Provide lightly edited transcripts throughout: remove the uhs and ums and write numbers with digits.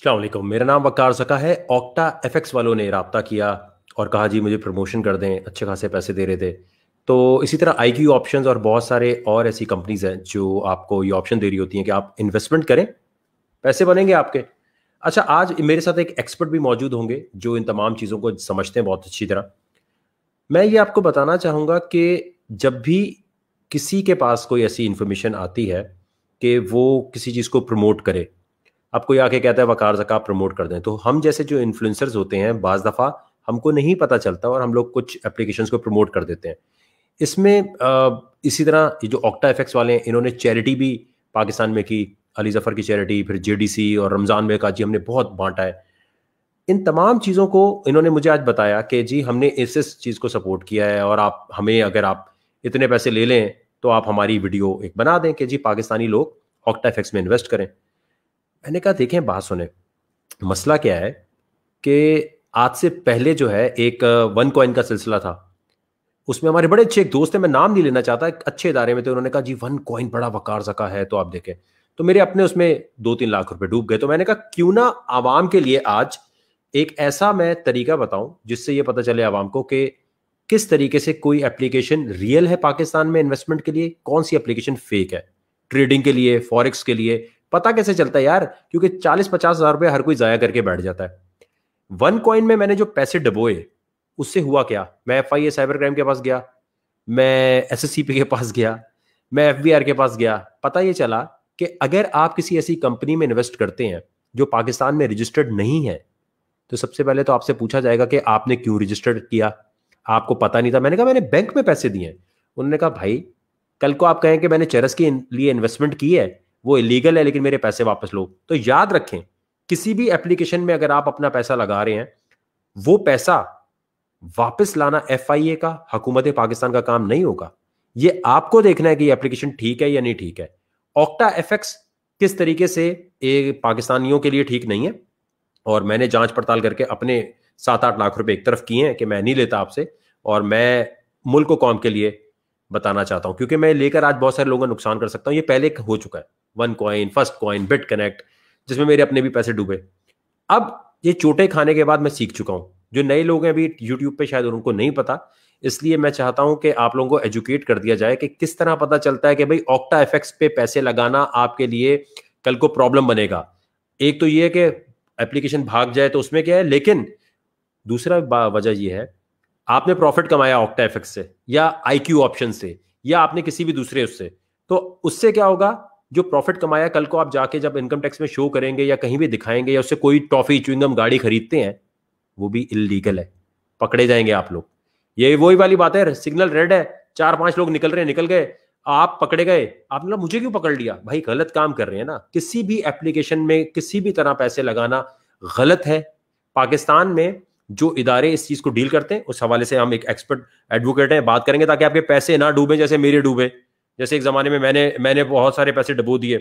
अस्सलाम वालेकुम। मेरा नाम वकार ज़का है। ऑक्टा एफएक्स वालों ने रब्ता किया और कहा जी मुझे प्रमोशन कर दें, अच्छे खासे पैसे दे रहे थे। तो इसी तरह आईक्यू ऑप्शंस और बहुत सारे और ऐसी कंपनीज हैं जो आपको ये ऑप्शन दे रही होती हैं कि आप इन्वेस्टमेंट करें, पैसे बनेंगे आपके। अच्छा, आज मेरे साथ एक एक्सपर्ट भी मौजूद होंगे जो इन तमाम चीज़ों को समझते हैं बहुत अच्छी तरह। मैं ये आपको बताना चाहूँगा कि जब भी किसी के पास कोई ऐसी इंफॉर्मेशन आती है कि वो किसी चीज़ को प्रमोट करे, अब कोई आके कहता है वकार ज़का आप प्रमोट कर दें, तो हम जैसे जो इन्फ्लुएंसर्स होते हैं बाज़ दफ़ा हमको नहीं पता चलता और हम लोग कुछ एप्लीकेशंस को प्रमोट कर देते हैं। इसमें इसी तरह ये जो ऑक्टा एफएक्स वाले हैं, इन्होंने चैरिटी भी पाकिस्तान में की, अली ज़फ़र की चैरिटी, फिर जेडीसी और रमज़ान में कहा जी हमने बहुत बाँटा है। इन तमाम चीज़ों को इन्होंने मुझे आज बताया कि जी हमने इस चीज़ को सपोर्ट किया है और आप हमें अगर आप इतने पैसे ले लें तो आप हमारी वीडियो एक बना दें कि जी पाकिस्तानी लोग ऑक्टा एफएक्स में इन्वेस्ट करें। मैंने कहा देखें बात सुने, मसला क्या है कि आज से पहले जो है एक वन कॉइन का सिलसिला था। उसमें हमारे बड़े अच्छे एक दोस्त हैं, मैं नाम नहीं लेना चाहता, एक अच्छे इदारे में थे, उन्होंने कहा जी वन कॉइन बड़ा वकार ज़का है तो आप देखें। तो मेरे अपने उसमें 2-3 लाख रुपए डूब गए। तो मैंने कहा क्यों ना आवाम के लिए आज एक ऐसा मैं तरीका बताऊं जिससे ये पता चले आवाम को कि किस तरीके से कोई एप्लीकेशन रियल है पाकिस्तान में इन्वेस्टमेंट के लिए, कौन सी एप्लीकेशन फेक है, ट्रेडिंग के लिए, फॉरेक्स के लिए। पता कैसे चलता है यार, क्योंकि 40-50 हज़ार रुपए हर कोई जाया करके बैठ जाता है। वन कॉइन में मैंने जो पैसे डबोए उससे हुआ क्या, मैं एफआईए साइबर क्राइम के पास गया, मैं एसएससीपी के पास गया, मैं एफबीआर के पास गया। पता ये चला कि अगर आप किसी ऐसी कंपनी में इन्वेस्ट करते हैं जो पाकिस्तान में रजिस्टर्ड नहीं है, तो सबसे पहले तो आपसे पूछा जाएगा कि आपने क्यों रजिस्टर्ड किया, आपको पता नहीं था। मैंने कहा मैंने बैंक में पैसे दिए हैं। उन्होंने कहा भाई कल को आप कहें कि मैंने चरस के लिए इन्वेस्टमेंट की है, वो इलीगल है लेकिन मेरे पैसे वापस लो। तो याद रखें, किसी भी एप्लीकेशन में अगर आप अपना पैसा लगा रहे हैं, वो पैसा वापस लाना एफआईए का, हुकूमत पाकिस्तान का काम नहीं होगा। ये आपको देखना है कि ये एप्लीकेशन ठीक है या नहीं ठीक है। ऑक्टा एफएक्स किस तरीके से पाकिस्तानियों के लिए ठीक नहीं है, और मैंने जांच पड़ताल करके अपने 7-8 लाख रुपए एक तरफ किए हैं कि मैं नहीं लेता आपसे, और मैं मुल्क को कौम के लिए बताना चाहता हूं, क्योंकि मैं लेकर आज बहुत सारे लोगों का नुकसान कर सकता हूं। ये पहले हो चुका है, one coin, first coin, bit connect, जिसमें मेरे अपने भी पैसे डूबे। अब ये चोटें खाने के बाद मैं सीख चुका हूं। जो नए लोग हैं अभी यूट्यूब पे शायद उनको नहीं पता, इसलिए मैं चाहता हूं कि आप लोगों को एजुकेट कर दिया जाए कि किस तरह पता चलता है कि भाई ऑक्टा एफएक्स पे पैसे लगाना आपके लिए कल को प्रॉब्लम बनेगा। एक तो ये है कि एप्लीकेशन भाग जाए तो उसमें क्या है, लेकिन दूसरा वजह यह है आपने प्रॉफिट कमाया ऑक्टा एफएक्स से या आईक्यू ऑप्शन से या आपने किसी भी दूसरे उससे, तो उससे क्या होगा, जो प्रॉफिट कमाया कल को आप जाके जब इनकम टैक्स में शो करेंगे या कहीं भी दिखाएंगे या उससे कोई टॉफी च्युइंगम गाड़ी खरीदते हैं, वो भी इलीगल है, पकड़े जाएंगे आप लोग। ये वही वाली बात है, सिग्नल रेड है, 4-5 लोग निकल रहे हैं, निकल गए, आप पकड़े गए, आपने मुझे क्यों पकड़ लिया, भाई गलत काम कर रहे हैं ना। किसी भी एप्लीकेशन में किसी भी तरह पैसे लगाना गलत है। पाकिस्तान में जो इदारे इस चीज को डील करते हैं, उस हवाले से हम एक एक्सपर्ट एडवोकेट हैं, बात करेंगे ताकि आपके पैसे ना डूबे जैसे मेरे डूबे, जैसे एक जमाने में मैंने बहुत सारे पैसे डुबो दिए।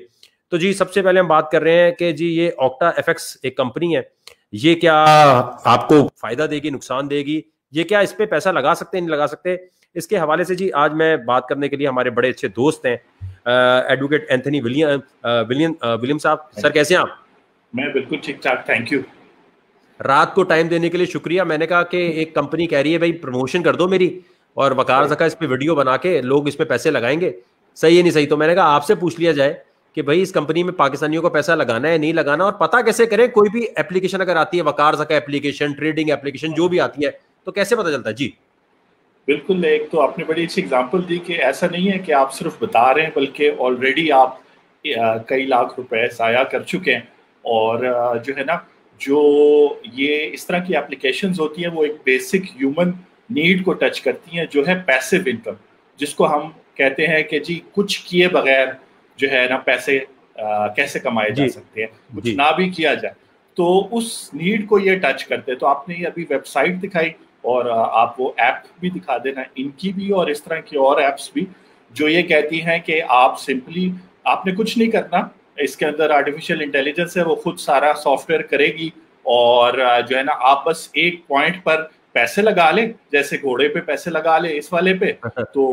तो जी सबसे पहले हम बात कर रहे हैं कि जी ये ऑक्टा एफएक्स एक कंपनी है, ये क्या आपको फायदा देगी, नुकसान देगी, ये क्या इस पे पैसा लगा सकते हैं नहीं लगा सकते, इसके हवाले से जी आज मैं बात करने के लिए हमारे बड़े अच्छे दोस्त हैं एडवोकेट एंथनी विलियम साहब। सर कैसे हैं आप? मैं बिल्कुल ठीक ठाक, थैंक यू। रात को टाइम देने के लिए शुक्रिया। मैंने कहा कि एक कंपनी कह रही है भाई प्रमोशन कर दो मेरी, और वकार ज़का इस पे वीडियो बना के लोग इस पे पैसे लगाएंगे, सही है नहीं सही। तो मैंने कहा आपसे पूछ लिया जाए कि भाई इस कंपनी में पाकिस्तानियों को पैसा लगाना है नहीं लगाना, और पता कैसे करें। कोई भी एप्लीकेशन अगर आती है, वकार ज़का एप्लीकेशन, ट्रेडिंग एप्लीकेशन जो भी आती है, तो कैसे पता चलता है जी? बिल्कुल, एक तो आपने बड़ी अच्छी एग्जांपल दी कि ऐसा नहीं है कि आप सिर्फ बता रहे हैं, बल्कि ऑलरेडी आप कई लाख रुपए ज़ाया कर चुके हैं। और जो है ना, जो ये इस तरह की एप्लीकेशंस होती हैं वो एक बेसिक ह्यूमन नीड को टच करती हैं, जो है पैसिव इनकम, जिसको हम कहते हैं कि जी कुछ किए बगैर जो है ना पैसे कैसे कमाए जा जी सकते हैं, कुछ जी ना भी किया जाए। तो उस नीड को ये टच करते हैं। तो आपने ये अभी वेबसाइट दिखाई, और आप वो ऐप भी दिखा देना, इनकी भी और इस तरह की और ऐप्स भी, जो ये कहती हैं कि आप सिंपली, आपने कुछ नहीं करना, इसके अंदर आर्टिफिशियल इंटेलिजेंस है, वो खुद सारा सॉफ्टवेयर करेगी। और जो है ना, आप बस एक पॉइंट पर पैसे लगा लें, जैसे घोड़े पे पैसे लगा ले इस वाले पे, तो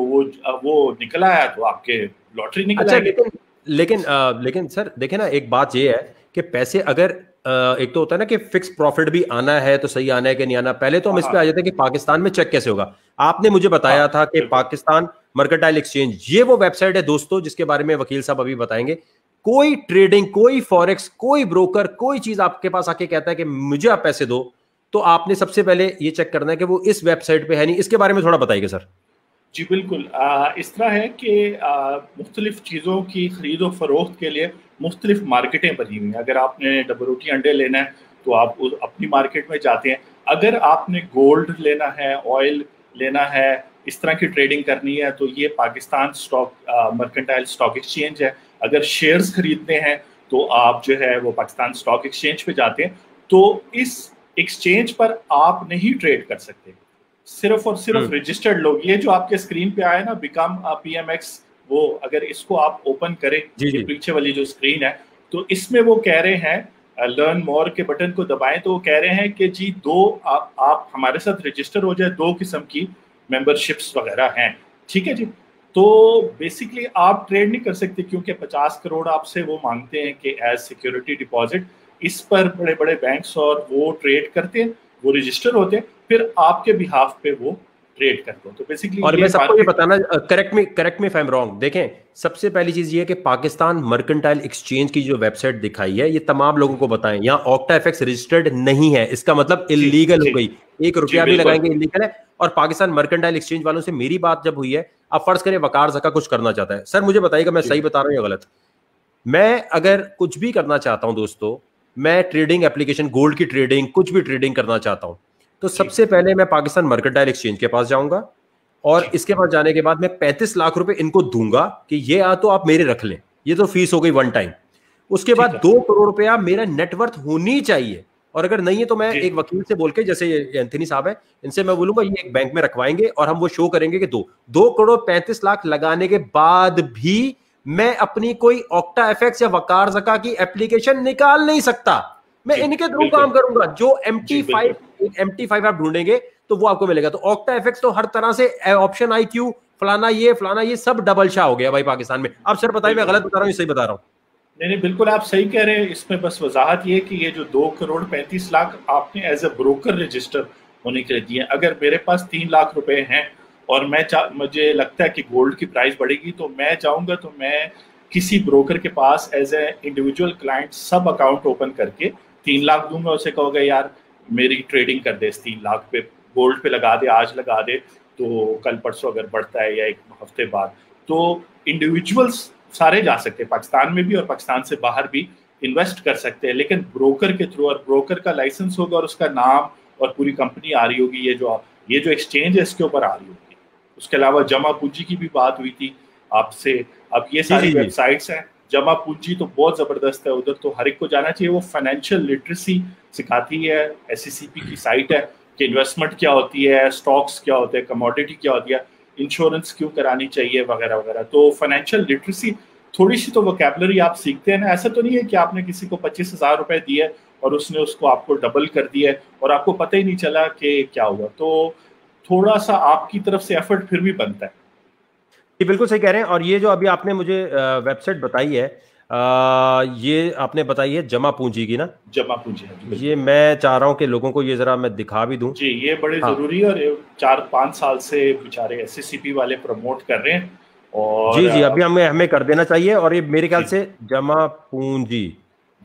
वो निकल आया तो आपके लॉटरी निकल अच्छा, आएगी। लेकिन लेकिन सर देखे ना, एक बात ये है कि पैसे अगर एक तो होता है ना कि फिक्स प्रॉफिट भी आना है तो सही आना है कि नहीं आना, पहले तो हम हाँ इस पे हाँ आ जाते हैं कि पाकिस्तान में चेक कैसे होगा। आपने मुझे हाँ, बताया था कि बिल्कुल। पाकिस्तान मर्केंटाइल एक्सचेंज, ये वो वेबसाइट है दोस्तों जिसके बारे में वकील साहब अभी बताएंगे। कोई ट्रेडिंग, कोई फॉरेक्स, कोई ब्रोकर, कोई चीज आपके पास आके कहता है कि मुझे आप पैसे दो, तो आपने सबसे पहले ये चेक करना है कि वो इस वेबसाइट पे है नहीं। इसके बारे में थोड़ा बताइए सर। जी बिल्कुल। इस तरह है कि मुख्तलिफ चीज़ों की खरीद और फरोख्त के लिए मुख्तलिफ मार्केटें बनी हुई हैं। अगर आपने डबल रोटी अंडे लेना है तो आप अपनी मार्केट में जाते हैं। अगर आपने गोल्ड लेना है, ऑयल लेना है, इस तरह की ट्रेडिंग करनी है तो ये Pakistan stock mercantile stock exchange है। अगर शेयर्स खरीदने हैं तो आप जो है वो पाकिस्तान स्टॉक एक्सचेंज पे जाते हैं। तो इस एक्सचेंज पर आप नहीं ट्रेड कर सकते, सिर्फ और सिर्फ हम्म। रजिस्टर्ड लोग। ये जो आपके स्क्रीन पे आया ना, बिकम पीएमएक्स, वो अगर इसको आप ओपन करें, जी ये जी। पीछे वाली जो स्क्रीन है, तो इसमें वो कह रहे हैं लर्न मोर के बटन को दबाएं तो वो कह रहे हैं कि जी आप हमारे साथ रजिस्टर हो जाए, 2 किस्म की मेंबरशिप्स वगैरह हैं। ठीक है जी। तो बेसिकली आप ट्रेड नहीं कर सकते क्योंकि 50 करोड़ आपसे वो मांगते हैं कि एज सिक्योरिटी डिपॉजिट। इस पर बड़े बड़े बैंक्स और वो ट्रेड करते हैं, वो रजिस्टर होते हैं, फिर आपके बिहाफ पे वो ट्रेड करते हैं। तो बेसिकली और ये मैं सबको ये मार्केट। बताना, correct me if I am wrong, देखें सबसे पहली चीज ये है कि पाकिस्तान मर्केंटाइल एक्सचेंज की जो वेबसाइट दिखाई है, ये तमाम लोगों को बताएं, यहाँ ऑक्टा एफएक्स रजिस्टर्ड नहीं है, इसका मतलब जी इलीगल हो जी गई। एक जी रुपया भी बिल्कुल। लगाएंगे इलीगल है। और पाकिस्तान मर्केंटाइल एक्सचेंज वालों से मेरी बात जब हुई है, अब फर्ज करें वकार जका कुछ करना चाहता है, सर मुझे बताइएगा मैं जी सही बता रहा हूँ या गलत। मैं अगर कुछ भी करना चाहता हूं दोस्तों, मैं ट्रेडिंग एप्लीकेशन, गोल्ड की ट्रेडिंग, कुछ भी ट्रेडिंग करना चाहता हूं, तो जी सबसे पहले मैं पाकिस्तान मर्केंटाइल एक्सचेंज के पास जाऊंगा, और जी इसके पास जाने के बाद मैं 35 लाख रुपए इनको दूंगा कि ये या तो आप मेरे रख लें, ये तो फीस हो गई वन टाइम। उसके ठीक बाद है। 2 करोड़ रुपया मेरा नेटवर्थ होनी चाहिए, और अगर नहीं है तो मैं जी एक वकील से बोल के, जैसे ये एंथनी साहब है, इनसे मैं बोलूंगा ये एक बैंक में रखवाएंगे और हम वो शो करेंगे कि 2 करोड़ 35 लाख लगाने के बाद भी मैं अपनी कोई ऑक्टा एफएक्स या वकार जका की एप्लीकेशन निकाल नहीं सकता। मैं जी इनके थ्रू बिल्कुल। काम करूंगा, जो जी एमटी बिल्कुल। फाइव एमटी फाइव आप ढूंढेंगे तो वो आपको मिलेगा। तो ऑक्टा एफएक्स तो हर तरह से ऑप्शन IQ फलाना ये सब डबल शाह हो गया भाई पाकिस्तान में। अब सर बताइए मैं बिल्कुल। गलत बता रहा हूँ सही बता रहा हूँ? नहीं नहीं, बिल्कुल आप सही कह रहे हैं। इसमें बस वजाहत ये कि ये जो 2 करोड़ 35 लाख आपने एज ए ब्रोकर रजिस्टर होने के लिए दिए। अगर मेरे पास 3 लाख रुपए हैं और मुझे लगता है कि गोल्ड की प्राइस बढ़ेगी तो मैं जाऊंगा, तो मैं किसी ब्रोकर के पास एज ए इंडिविजुअल क्लाइंट सब अकाउंट ओपन करके 3 लाख दूंगा। उसे कहोगे यार मेरी ट्रेडिंग कर दे, इस 3 लाख पे गोल्ड पे लगा दे, आज लगा दे, तो कल परसों अगर बढ़ता है या एक हफ्ते बाद। तो इंडिविजुअल्स सारे जा सकते हैं, पाकिस्तान में भी और पाकिस्तान से बाहर भी इन्वेस्ट कर सकते हैं, लेकिन ब्रोकर के थ्रू, और ब्रोकर का लाइसेंस होगा और उसका नाम और पूरी कंपनी आ रही होगी, ये जो एक्सचेंज है इसके ऊपर आ रही होगी। उसके अलावा जमा पूंजी की भी बात हुई थी आपसे। अब ये जी सारी जी जी। वेबसाइट्स हैं। जमा पूंजी तो बहुत जबरदस्त है, उधर तो हर एक को जाना चाहिए। वो फाइनेंशियल लिटरेसी सिखाती है, SECP की साइट है कि इन्वेस्टमेंट क्या होती है, स्टॉक्स क्या होते हैं, कमोडिटी क्या होती है, इंश्योरेंस क्यों करानी चाहिए, वगैरह वगैरह। तो फाइनेंशियल लिटरेसी थोड़ी सी तो वोकैबुलरी आप सीखते हैं ना। ऐसा तो नहीं है कि आपने किसी को 25,000 रुपए दिए और उसने उसको आपको डबल कर दिया है और आपको पता ही नहीं चला कि क्या हुआ। तो थोड़ा सा आपकी तरफ से एफर्ट फिर भी बनता है। ये बिल्कुल सही कह रहे हैं। और ये जो अभी आपने मुझे वेबसाइट बताई है, ये आपने बताई है जमा पूंजी की ना, जमा पूंजी है जी ये बिल्कुल। मैं चाह रहा हूँ कि लोगों को ये जरा मैं दिखा भी दूं। जी ये बड़े हाँ जरूरी है, और 4-5 साल से बेचारे SECP वाले प्रमोट कर रहे हैं। और जी जी, अभी हमें हमें कर देना चाहिए। और ये मेरे ख्याल जी से जमा पूंजी,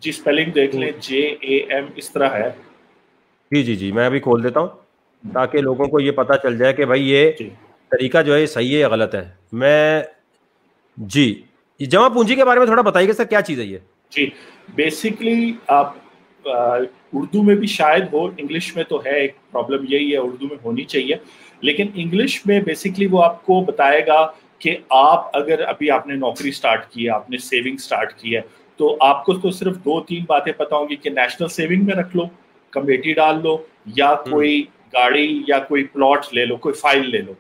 जी स्पेलिंग देख लें, JAM इस तरह है। जी जी जी, मैं अभी खोल देता हूँ ताकि लोगों को ये पता चल जाए कि भाई ये जी तरीका जो है ये सही है या गलत है। मैं जी, ये जमा पूंजी के बारे में थोड़ा बताइए सर, क्या चीज़ है ये? जी बेसिकली आप उर्दू में भी शायद हो, इंग्लिश में तो है, एक प्रॉब्लम यही है, उर्दू में होनी चाहिए। लेकिन इंग्लिश में बेसिकली वो आपको बताएगा कि आप अगर अभी आपने नौकरी स्टार्ट की है, आपने सेविंग स्टार्ट की है, तो आपको तो सिर्फ 2-3 बातें पता होंगी कि नेशनल सेविंग में रख लो, कमेटी डाल लो, या हम्म कोई गाड़ी या कोई प्लॉट ले लो, कोई फाइल ले लो।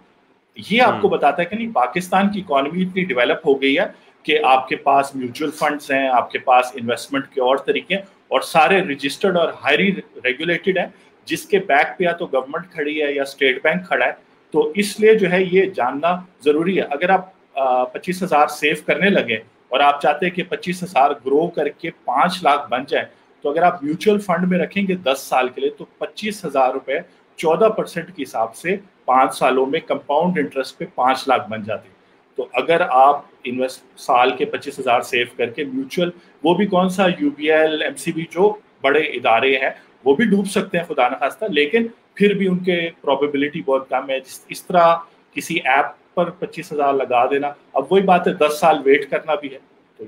ये आपको हम्म बताता है कि नहीं, पाकिस्तान की इकोनॉमी इतनी डेवलप हो गई है कि आपके पास म्यूचुअल फंड्स हैं, आपके पास इन्वेस्टमेंट के और तरीके हैं, और सारे रजिस्टर्ड और हाईली रेगुलेटेड हैं, जिसके बैक पे या तो गवर्नमेंट खड़ी है या स्टेट बैंक खड़ा है। तो इसलिए जो है ये जानना जरूरी है। अगर आप 25,000 सेव करने लगे और आप चाहते हैं कि 25,000 ग्रो करके 5 लाख बन जाए, तो अगर आप म्यूचुअल फंड में रखेंगे 10 साल के लिए तो 25,000 रुपए 14% के हिसाब से 5 सालों में कंपाउंड इंटरेस्ट पे 5 लाख बन जाते हैं। तो अगर आप इन्वेस्ट साल के 25,000 सेव करके म्यूचुअल, वो भी कौन सा, यूबीएल, एमसीबी, जो बड़े इदारे हैं वो भी डूब सकते हैं खुदा न खास्ता, लेकिन फिर भी उनके प्रोबेबिलिटी बहुत कम है। इस तरह किसी ऐप पर 25,000 लगा देना, अब वही बात है 10 साल वेट करना भी है, तो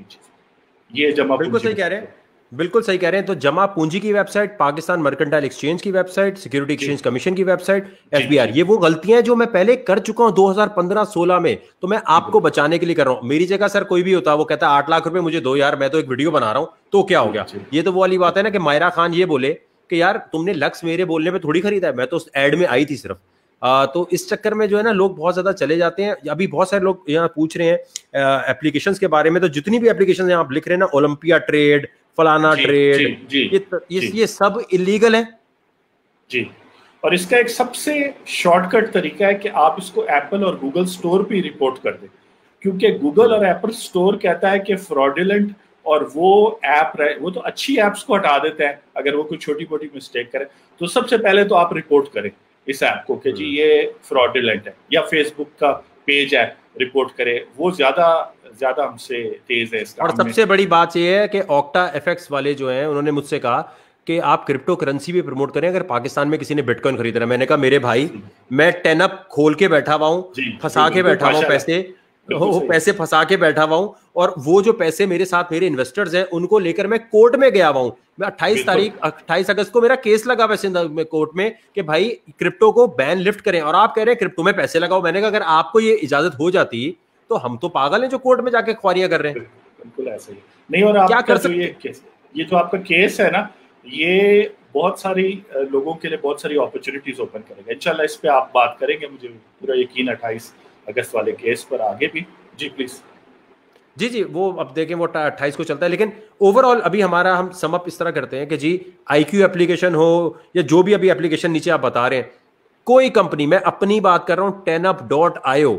ये जमा बिल्कुल सही कह रहे हैं, बिल्कुल सही कह रहे हैं। तो जमा पूंजी की वेबसाइट, पाकिस्तान मर्केंटाइल एक्सचेंज की वेबसाइट, सिक्योरिटी एक्सचेंज कमीशन की वेबसाइट, एफबीआर, ये वो गलतियां हैं जो मैं पहले कर चुका हूं 2015-16 में, तो मैं आपको बचाने के लिए कर रहा हूं। मेरी जगह सर कोई भी होता, वो कहता 8 लाख रुपए मुझे दो यार, मैं तो एक वीडियो बना रहा हूं, तो क्या हो गया। ये तो वो वाली बात है ना कि मायरा खान ये बोले कि यार तुमने लक्स मेरे बोलने पे थोड़ी खरीदा है, मैं तो उस एड में आई थी सिर्फ। तो इस चक्कर में जो है ना लोग बहुत ज्यादा चले जाते हैं। अभी बहुत सारे लोग यहाँ पूछ रहे हैं एप्लीकेशंस के बारे में, तो जितनी भी एप्लीकेशन यहाँ आप लिख रहे हैं ना, ओलंपिया ट्रेड, फलाना ट्रेड, ये सब इलीगल है जी। और इसका एक सबसे शॉर्टकट तरीका है कि आप इसको एप्पल और गूगल स्टोर पे रिपोर्ट कर दें, क्योंकि गूगल और एप्पल स्टोर कहता है कि फ्रॉडुलेंट, और वो ऐप वो तो अच्छी ऐप्स को हटा देते हैं अगर वो कोई छोटी मोटी मिस्टेक करे। तो सबसे पहले तो आप रिपोर्ट करें इस ऐप को कि जी ये फ्रॉडुलेंट है, या फेसबुक का पेज है रिपोर्ट करे, वो ज्यादा हमसे तेज है इसका। और सबसे बड़ी बात ये है कि ऑक्टा एफएक्स वाले जो हैं उन्होंने मुझसे कहा कि आप क्रिप्टो करेंसी भी प्रमोट करें अगर पाकिस्तान में किसी ने बिटकॉइन खरीद रहा है। मैंने कहा मेरे भाई मैं 10up खोल के बैठा हुआ हूं, फंसा के बैठा हुआ हूं पैसे, वो पैसे फंसा के बैठा हुआ हूं, और वो जो पैसे मेरे साथ मेरे इन्वेस्टर्स हैं उनको लेकर मैं कोर्ट में गया हुआ हूं। मैं 28 अगस्त को मेरा केस लगा वैसे कोर्ट में कि भाई क्रिप्टो को बैन लिफ्ट करें, और आप कह रहे हैं क्रिप्टो में पैसे लगाओ। मैंने कहा अगर आपको ये इजाजत हो जाती तो हम तो पागल हैं जो कोर्ट में जाके ख्वारियां कर रहे हैं। बिल्कुल ऐसा ही नहीं। और क्या कर सकते, ये जो आपका केस है ना, ये बहुत सारी लोगों के लिए बहुत सारी अपॉर्चुनिटीज ओपन करेगा इंशाल्लाह। इस पे आप बात करेंगे, मुझे पूरा यकीन 28 अगस्त वाले केस पर आगे भी। जी प्लीज। जी वो अब देखें वो 28 को चलता है, लेकिन ओवरऑल अभी हमारा हम सम अप इस तरह करते हैं कि जी IQ एप्लीकेशन हो या जो भी अभी एप्लीकेशन नीचे आप बता रहे हैं, कोई कंपनी, मैं अपनी बात कर रहा हूं 10up.io,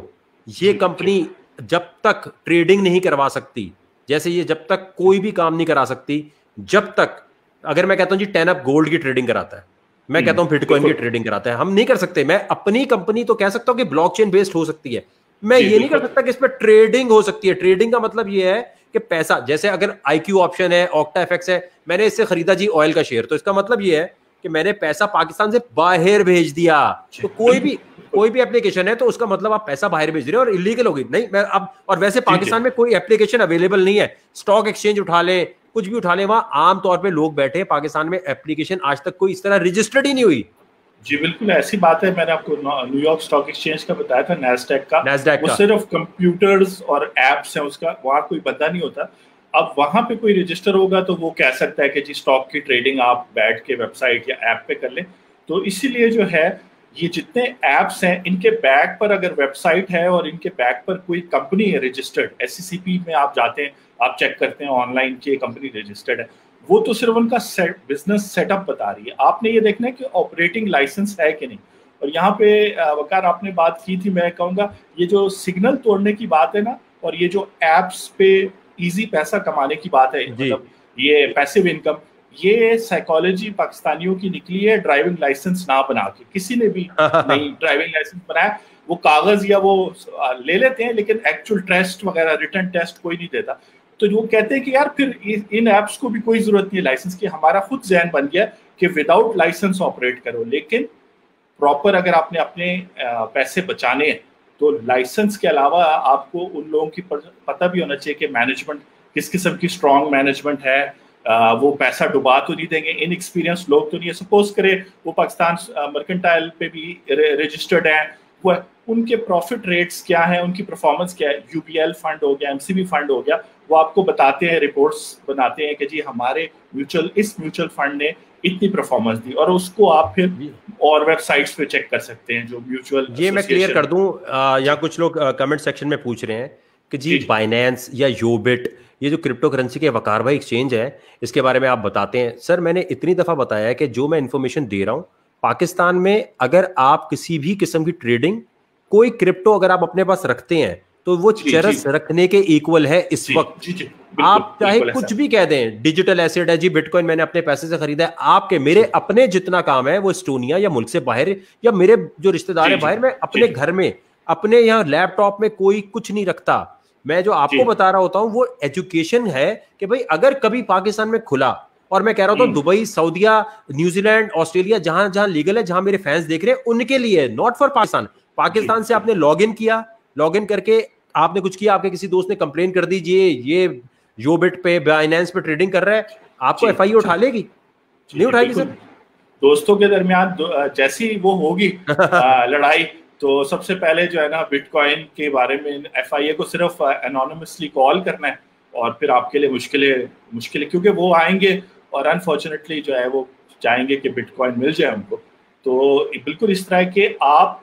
ये कंपनी जब तक ट्रेडिंग नहीं करवा सकती, जैसे ये जब तक कोई भी काम नहीं करा सकती, जब तक, अगर मैं कहता हूं जी 10up गोल्ड की ट्रेडिंग कराता है, मैं कहता हूं बिटकॉइन की ट्रेडिंग कराता है, हम नहीं कर सकते। मैं अपनी कंपनी तो कह सकता हूं कि ब्लॉकचेन बेस्ड हो सकती है, मैं ये नहीं कर सकता कि इस पर ट्रेडिंग हो सकती है। ट्रेडिंग का मतलब ये है कि पैसा, जैसे अगर IQ ऑप्शन है, ऑक्टा एफएक्स है, मैंने इससे खरीदा जी ऑयल का शेयर, तो इसका मतलब ये है कि मैंने पैसा पाकिस्तान से बाहर भेज दिया। तो कोई भी एप्लीकेशन है तो उसका मतलब आप पैसा बाहर भेज रहे हो और इलीगल होगी नहीं। मैं अब, और वैसे पाकिस्तान में कोई एप्लीकेशन अवेलेबल नहीं है, स्टॉक एक्सचेंज उठा लें, कुछ भी उठा लें, वहां आमतौर पर लोग बैठे हैं। पाकिस्तान में एप्लीकेशन आज तक कोई इस तरह रजिस्टर्ड ही नहीं हुई। जी बिल्कुल ऐसी बात है। मैंने आपको न्यूयॉर्क स्टॉक एक्सचेंज का बताया था, नैस्डैक का, वो सिर्फ कंप्यूटर्स और एप्स हैं उसका, वहाँ कोई बंदा नहीं होता। अब वहां पे कोई रजिस्टर होगा तो वो कह सकता है कि जी स्टॉक की ट्रेडिंग आप बैठ के वेबसाइट या ऐप पे कर लें। तो इसीलिए जो है ये जितने एप्स हैं इनके बैक पर अगर वेबसाइट है और इनके बैक पर कोई कंपनी है रजिस्टर्ड, SECP में आप जाते हैं, आप चेक करते हैं ऑनलाइन की कंपनी रजिस्टर्ड है, वो तो सिर्फ उनका बिजनेस सेटअप बता रही है। आपने ये देखना है कि ऑपरेटिंग लाइसेंस है कि नहीं। और यहाँ पे वकार आपने बात की थी, मैं कहूँगा ये जो सिग्नल तोड़ने की बात है ना, और ये जो एप्स पे इजी पैसा कमाने की बात है, मतलब ये पैसिव इनकम, ये साइकोलॉजी पाकिस्तानियों की निकली है ड्राइविंग लाइसेंस ना बना के। किसी ने भी नहीं ड्राइविंग लाइसेंस बनाया, वो कागज या वो ले लेते हैं लेकिन एक्चुअल टेस्ट वगैरह रिटर्न टेस्ट कोई नहीं देता। तो वो कहते हैं कि यार फिर इन एप्स को भी कोई जरूरत नहीं है लाइसेंस की। हमारा खुद जहन बन गया कि विदाउट लाइसेंस ऑपरेट करो, लेकिन प्रॉपर अगर आपने अपने पैसे बचाने हैं तो लाइसेंस के अलावा आपको उन लोगों की पता भी होना चाहिए कि मैनेजमेंट किस किस्म की स्ट्रॉन्ग मैनेजमेंट है, वो पैसा डुबा तो नहीं देंगे, इनएक्सपीरियंस लोग तो नहीं है। सपोज करे वो पाकिस्तान मर्केंटाइल पे भी रजिस्टर्ड है, वो उनके प्रॉफिट रेट्स क्या है, उनकी परफॉर्मेंस क्या है, UBL फंड हो गया, MCB फंड हो गया, वो आपको बताते हैं, रिपोर्ट्स बनाते हैं कि जी हमारे इस म्यूचुअल फंड ने इतनी परफॉर्मेंस दी, और उसको आप फिर और वेबसाइट्स पे चेक कर सकते हैं जो म्यूचुअल। ये मैं क्लियर कर दूं, यहाँ कुछ लोग कमेंट सेक्शन में पूछ रहे हैं कि जी बाइनेंस या योबिट, ये जो क्रिप्टो करेंसी के वकार भाई एक्सचेंज है, इसके बारे में आप बताते हैं। सर मैंने इतनी दफा बताया है कि जो मैं इंफॉर्मेशन दे रहा हूं, पाकिस्तान में अगर आप किसी भी किस्म की ट्रेडिंग, कोई क्रिप्टो अगर आप अपने पास रखते हैं, तो वो जी जी चरस रखने के इक्वल है इस जी वक्त। जी जी, बिल्कुल आप चाहे बिल्कुल कुछ ऐसा। भी कह दें, डिजिटल एसेट है जी, बिटकॉइन मैंने अपने पैसे से खरीदा है, आपके मेरे जी अपने जितना काम है वो एस्टोनिया या मुल्क से बाहर, या मेरे जो रिश्तेदार जी है जी बाहर, मैं जी अपने जी घर में अपने यहाँ लैपटॉप में कोई कुछ नहीं रखता। मैं जो जी। आपको बता रहा होता हूं वो एजुकेशन है कि भाई अगर कभी पाकिस्तान में खुला, और मैं कह रहा हूं दुबई, सऊदिया, न्यूजीलैंड, ऑस्ट्रेलिया, जहां जहां लीगल है, जहां मेरे फैंस देख रहे हैं उनके लिए, नॉट फॉर पाकिस्तान। जी पाकिस्तान से जी आपने लॉग इन किया, लॉग इन करके आपने कुछ किया, आपके किसी दोस्त ने कंप्लेन कर दीजिए ये योबिट पे, बाइनेंस पे ट्रेडिंग कर रहा है, आपको जी एफआईए जी उठा लेगी? जी नहीं जी उठाएगी बिल्कुल। सर। दोस्तों के दरमियान जैसी वो होगी लड़ाई, तो सबसे पहले जो है ना बिटकॉइन के बारे में एफआईए को सिर्फ एनोनिमसली कॉल करना है, और फिर आपके लिए मुश्किलें मुश्किलें, क्योंकि वो आएंगे और अनफॉर्चुनेटली जो है वो चाहेंगे कि बिटकॉइन मिल जाए उनको। तो बिल्कुल इस तरह के आप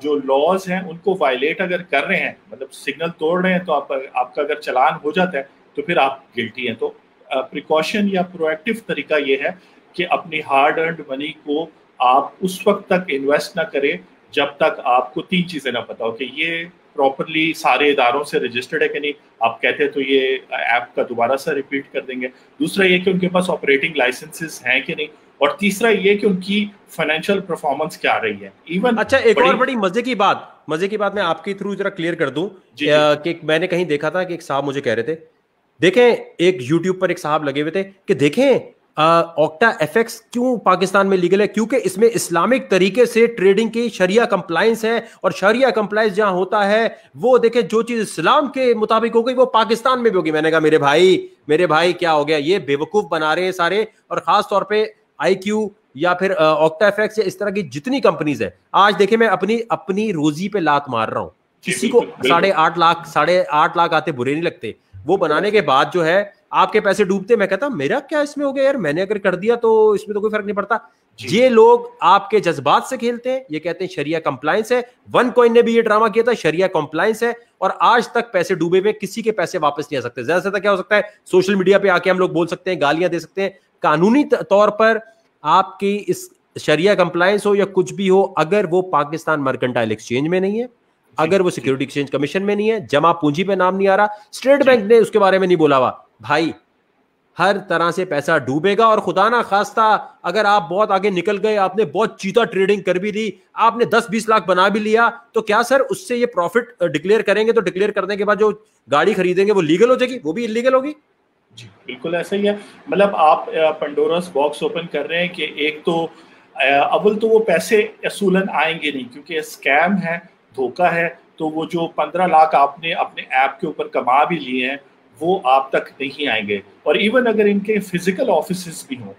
जो लॉज हैं उनको वायलेट अगर कर रहे हैं, मतलब सिग्नल तोड़ रहे हैं, तो आपका अगर चालान हो जाता है तो फिर आप गिल्टी हैं। तो प्रिकॉशन या प्रोएक्टिव तरीका ये है कि अपनी हार्ड अर्नड मनी को आप उस वक्त तक इन्वेस्ट ना करें जब तक आपको तीन चीजें ना पता हो कि ये प्रॉपरली सारे इदारों से रजिस्टर्ड है कि नहीं। आप कहते हैं तो ये ऐप का दोबारा से रिपीट कर देंगे। दूसरा ये कि उनके पास ऑपरेटिंग लाइसेंसेस हैं कि नहीं। और तीसरा ये कि उनकी फाइनेंशियल परफॉर्मेंस क्या रही है। इवन अच्छा, एक और बड़ी बड़ी मजे की बात मैं आपके थ्रू जरा क्लियर कर दूं, जी जी कि मैंने कहीं देखा था कि एक साहब मुझे कह रहे थे, देखें, एक यूट्यूब पर एक साहब लगे हुए थे कि देखें ऑक्टा एफएक्स क्यों पाकिस्तान में लीगल है, क्योंकि इसमें इस्लामिक तरीके से ट्रेडिंग की शरिया कंप्लायंस है, और शरिया कंप्लायंस जहां होता है वो देखें जो चीज इस्लाम के मुताबिक हो गई वो पाकिस्तान में भी होगी। मैंने कहा मेरे भाई क्या हो गया, ये बेवकूफ बना रहे हैं सारे, और खास तौर पे आईक्यू या फिर ऑक्टा एफएक्स या इस तरह की जितनी कंपनीज है। आज देखें, मैं अपनी अपनी रोजी पे लात मार रहा हूं, जी किसी को बिल्कुल बिल्कुल 8.5 लाख आते बुरे नहीं लगते, वो बिल्कुल बनाने ऐसा के ही। बाद जो है आपके पैसे डूबते, मैं कहता मेरा क्या इसमें हो गया यार, मैंने अगर कर दिया तो इसमें तो कोई फर्क नहीं पड़ता। जी ये लोग आपके जज्बात से खेलते हैं, ये कहते हैं शरिया कंप्लायंस है। वन कॉइन ने भी ये ड्रामा किया था, शरिया कंप्लायंस है, और आज तक पैसे डूबे हुए, किसी के पैसे वापस नहीं आ सकते। ज्यादा से ज्यादा क्या हो सकता है, सोशल मीडिया पे आके हम लोग बोल सकते हैं, गालियां दे सकते हैं। कानूनी तौर पर आपकी इस शरिया कंप्लायंस हो या कुछ भी हो, अगर वो पाकिस्तान मर्केंटाइल एक्सचेंज में नहीं है, जी अगर वो जी सिक्योरिटी एक्सचेंज कमीशन में नहीं है, जमा पूंजी पे नाम नहीं आ रहा, स्टेट जी बैंक ने उसके बारे में नहीं बोला हुआ, भाई हर तरह से पैसा डूबेगा। और खुदा ना खास्ता अगर आप बहुत आगे निकल गए, आपने बहुत चीता ट्रेडिंग कर भी ली, आपने 10-20 लाख बना भी लिया, तो क्या सर उससे ये प्रॉफिट डिक्लेयर करेंगे? तो डिक्लेयर करने के बाद जो गाड़ी खरीदेंगे वो लीगल हो जाएगी, वो भी इलीगल होगी। जी बिल्कुल ऐसा ही है। मतलब आप पंडोरस बॉक्स ओपन कर रहे हैं कि एक तो अव्वल तो वो पैसे असूलन आएंगे नहीं, क्योंकि स्कैम है, धोखा है। तो वो जो 15 लाख आपने अपने ऐप के ऊपर कमा भी लिए हैं वो आप तक नहीं आएंगे। और इवन अगर इनके फिजिकल ऑफिस भी हों,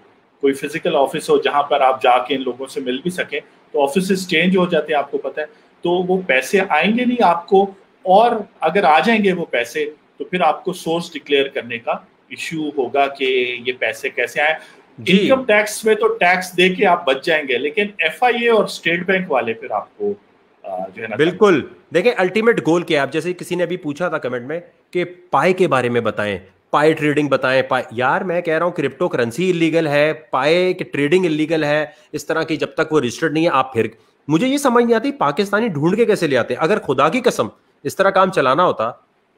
कोई फिजिकल ऑफिस हो जहां पर आप जाके इन लोगों से मिल भी सकें, तो ऑफिस चेंज हो जाते हैं, आपको पता है। तो वो पैसे आएंगे नहीं आपको। और अगर आ जाएंगे वो पैसे, तो फिर आपको सोर्स डिक्लेयर करने का इश्यू होगा कि ये पैसे कैसे आए। जी इनकम टैक्स में तो टैक्स दे के आप बच जाएंगे, लेकिन एफआईए और स्टेट बैंक वाले फिर आपको जो है ना करना बिल्कुल। पड़ेगा। देखें, अल्टीमेट गोल क्या है? आप जैसे किसी ने अभी पूछा था कमेंट में कि पाई के बारे में बताएं, पाई ट्रेडिंग बताएं। पाई, यार मैं कह रहा हूं क्रिप्टो करेंसी इलीगल है, पाई की ट्रेडिंग इलीगल है, इस तरह की जब तक वो रजिस्टर्ड नहीं है। आप फिर, मुझे ये समझ नहीं आती पाकिस्तानी ढूंढ के कैसे ले आते। अगर खुदा की कसम इस तरह काम चलाना होता,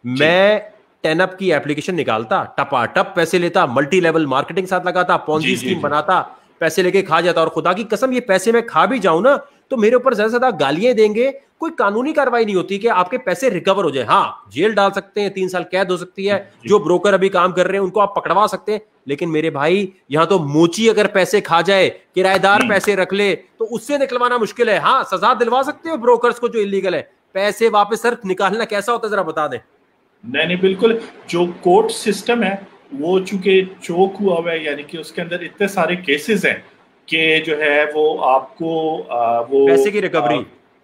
जी मैं टेनअप की एप्लीकेशन निकालता, टपाटप पैसे लेता, मल्टी लेवल मार्केटिंग साथ लगाता, जी पॉन्जी जी स्कीम जी बनाता, पैसे लेके खा जाता। और खुदा की कसम ये पैसे मैं खा भी जाऊं ना, तो मेरे ऊपर ज्यादा से ज्यादा गालियां देंगे, कोई कानूनी कार्रवाई नहीं होती कि आपके पैसे रिकवर हो जाए। हाँ, जेल डाल सकते हैं, 3 साल कैद हो सकती है, जी जो ब्रोकर अभी काम कर रहे हैं उनको आप पकड़वा सकते हैं। लेकिन मेरे भाई, यहां तो मोची अगर पैसे खा जाए, किराएदार पैसे रख ले, तो उससे निकलवाना मुश्किल है। हाँ, सजा दिलवा सकते हो ब्रोकर्स को जो इलीगल है। पैसे वापस सर निकालना कैसा होता है जरा बता दें। नहीं नहीं बिल्कुल। जो कोर्ट सिस्टम है वो चूंकि चोक हुआ हुआ है, यानी कि उसके अंदर इतने सारे केसेस हैं कि जो है वो आपको वो पैसे की रिकवरी।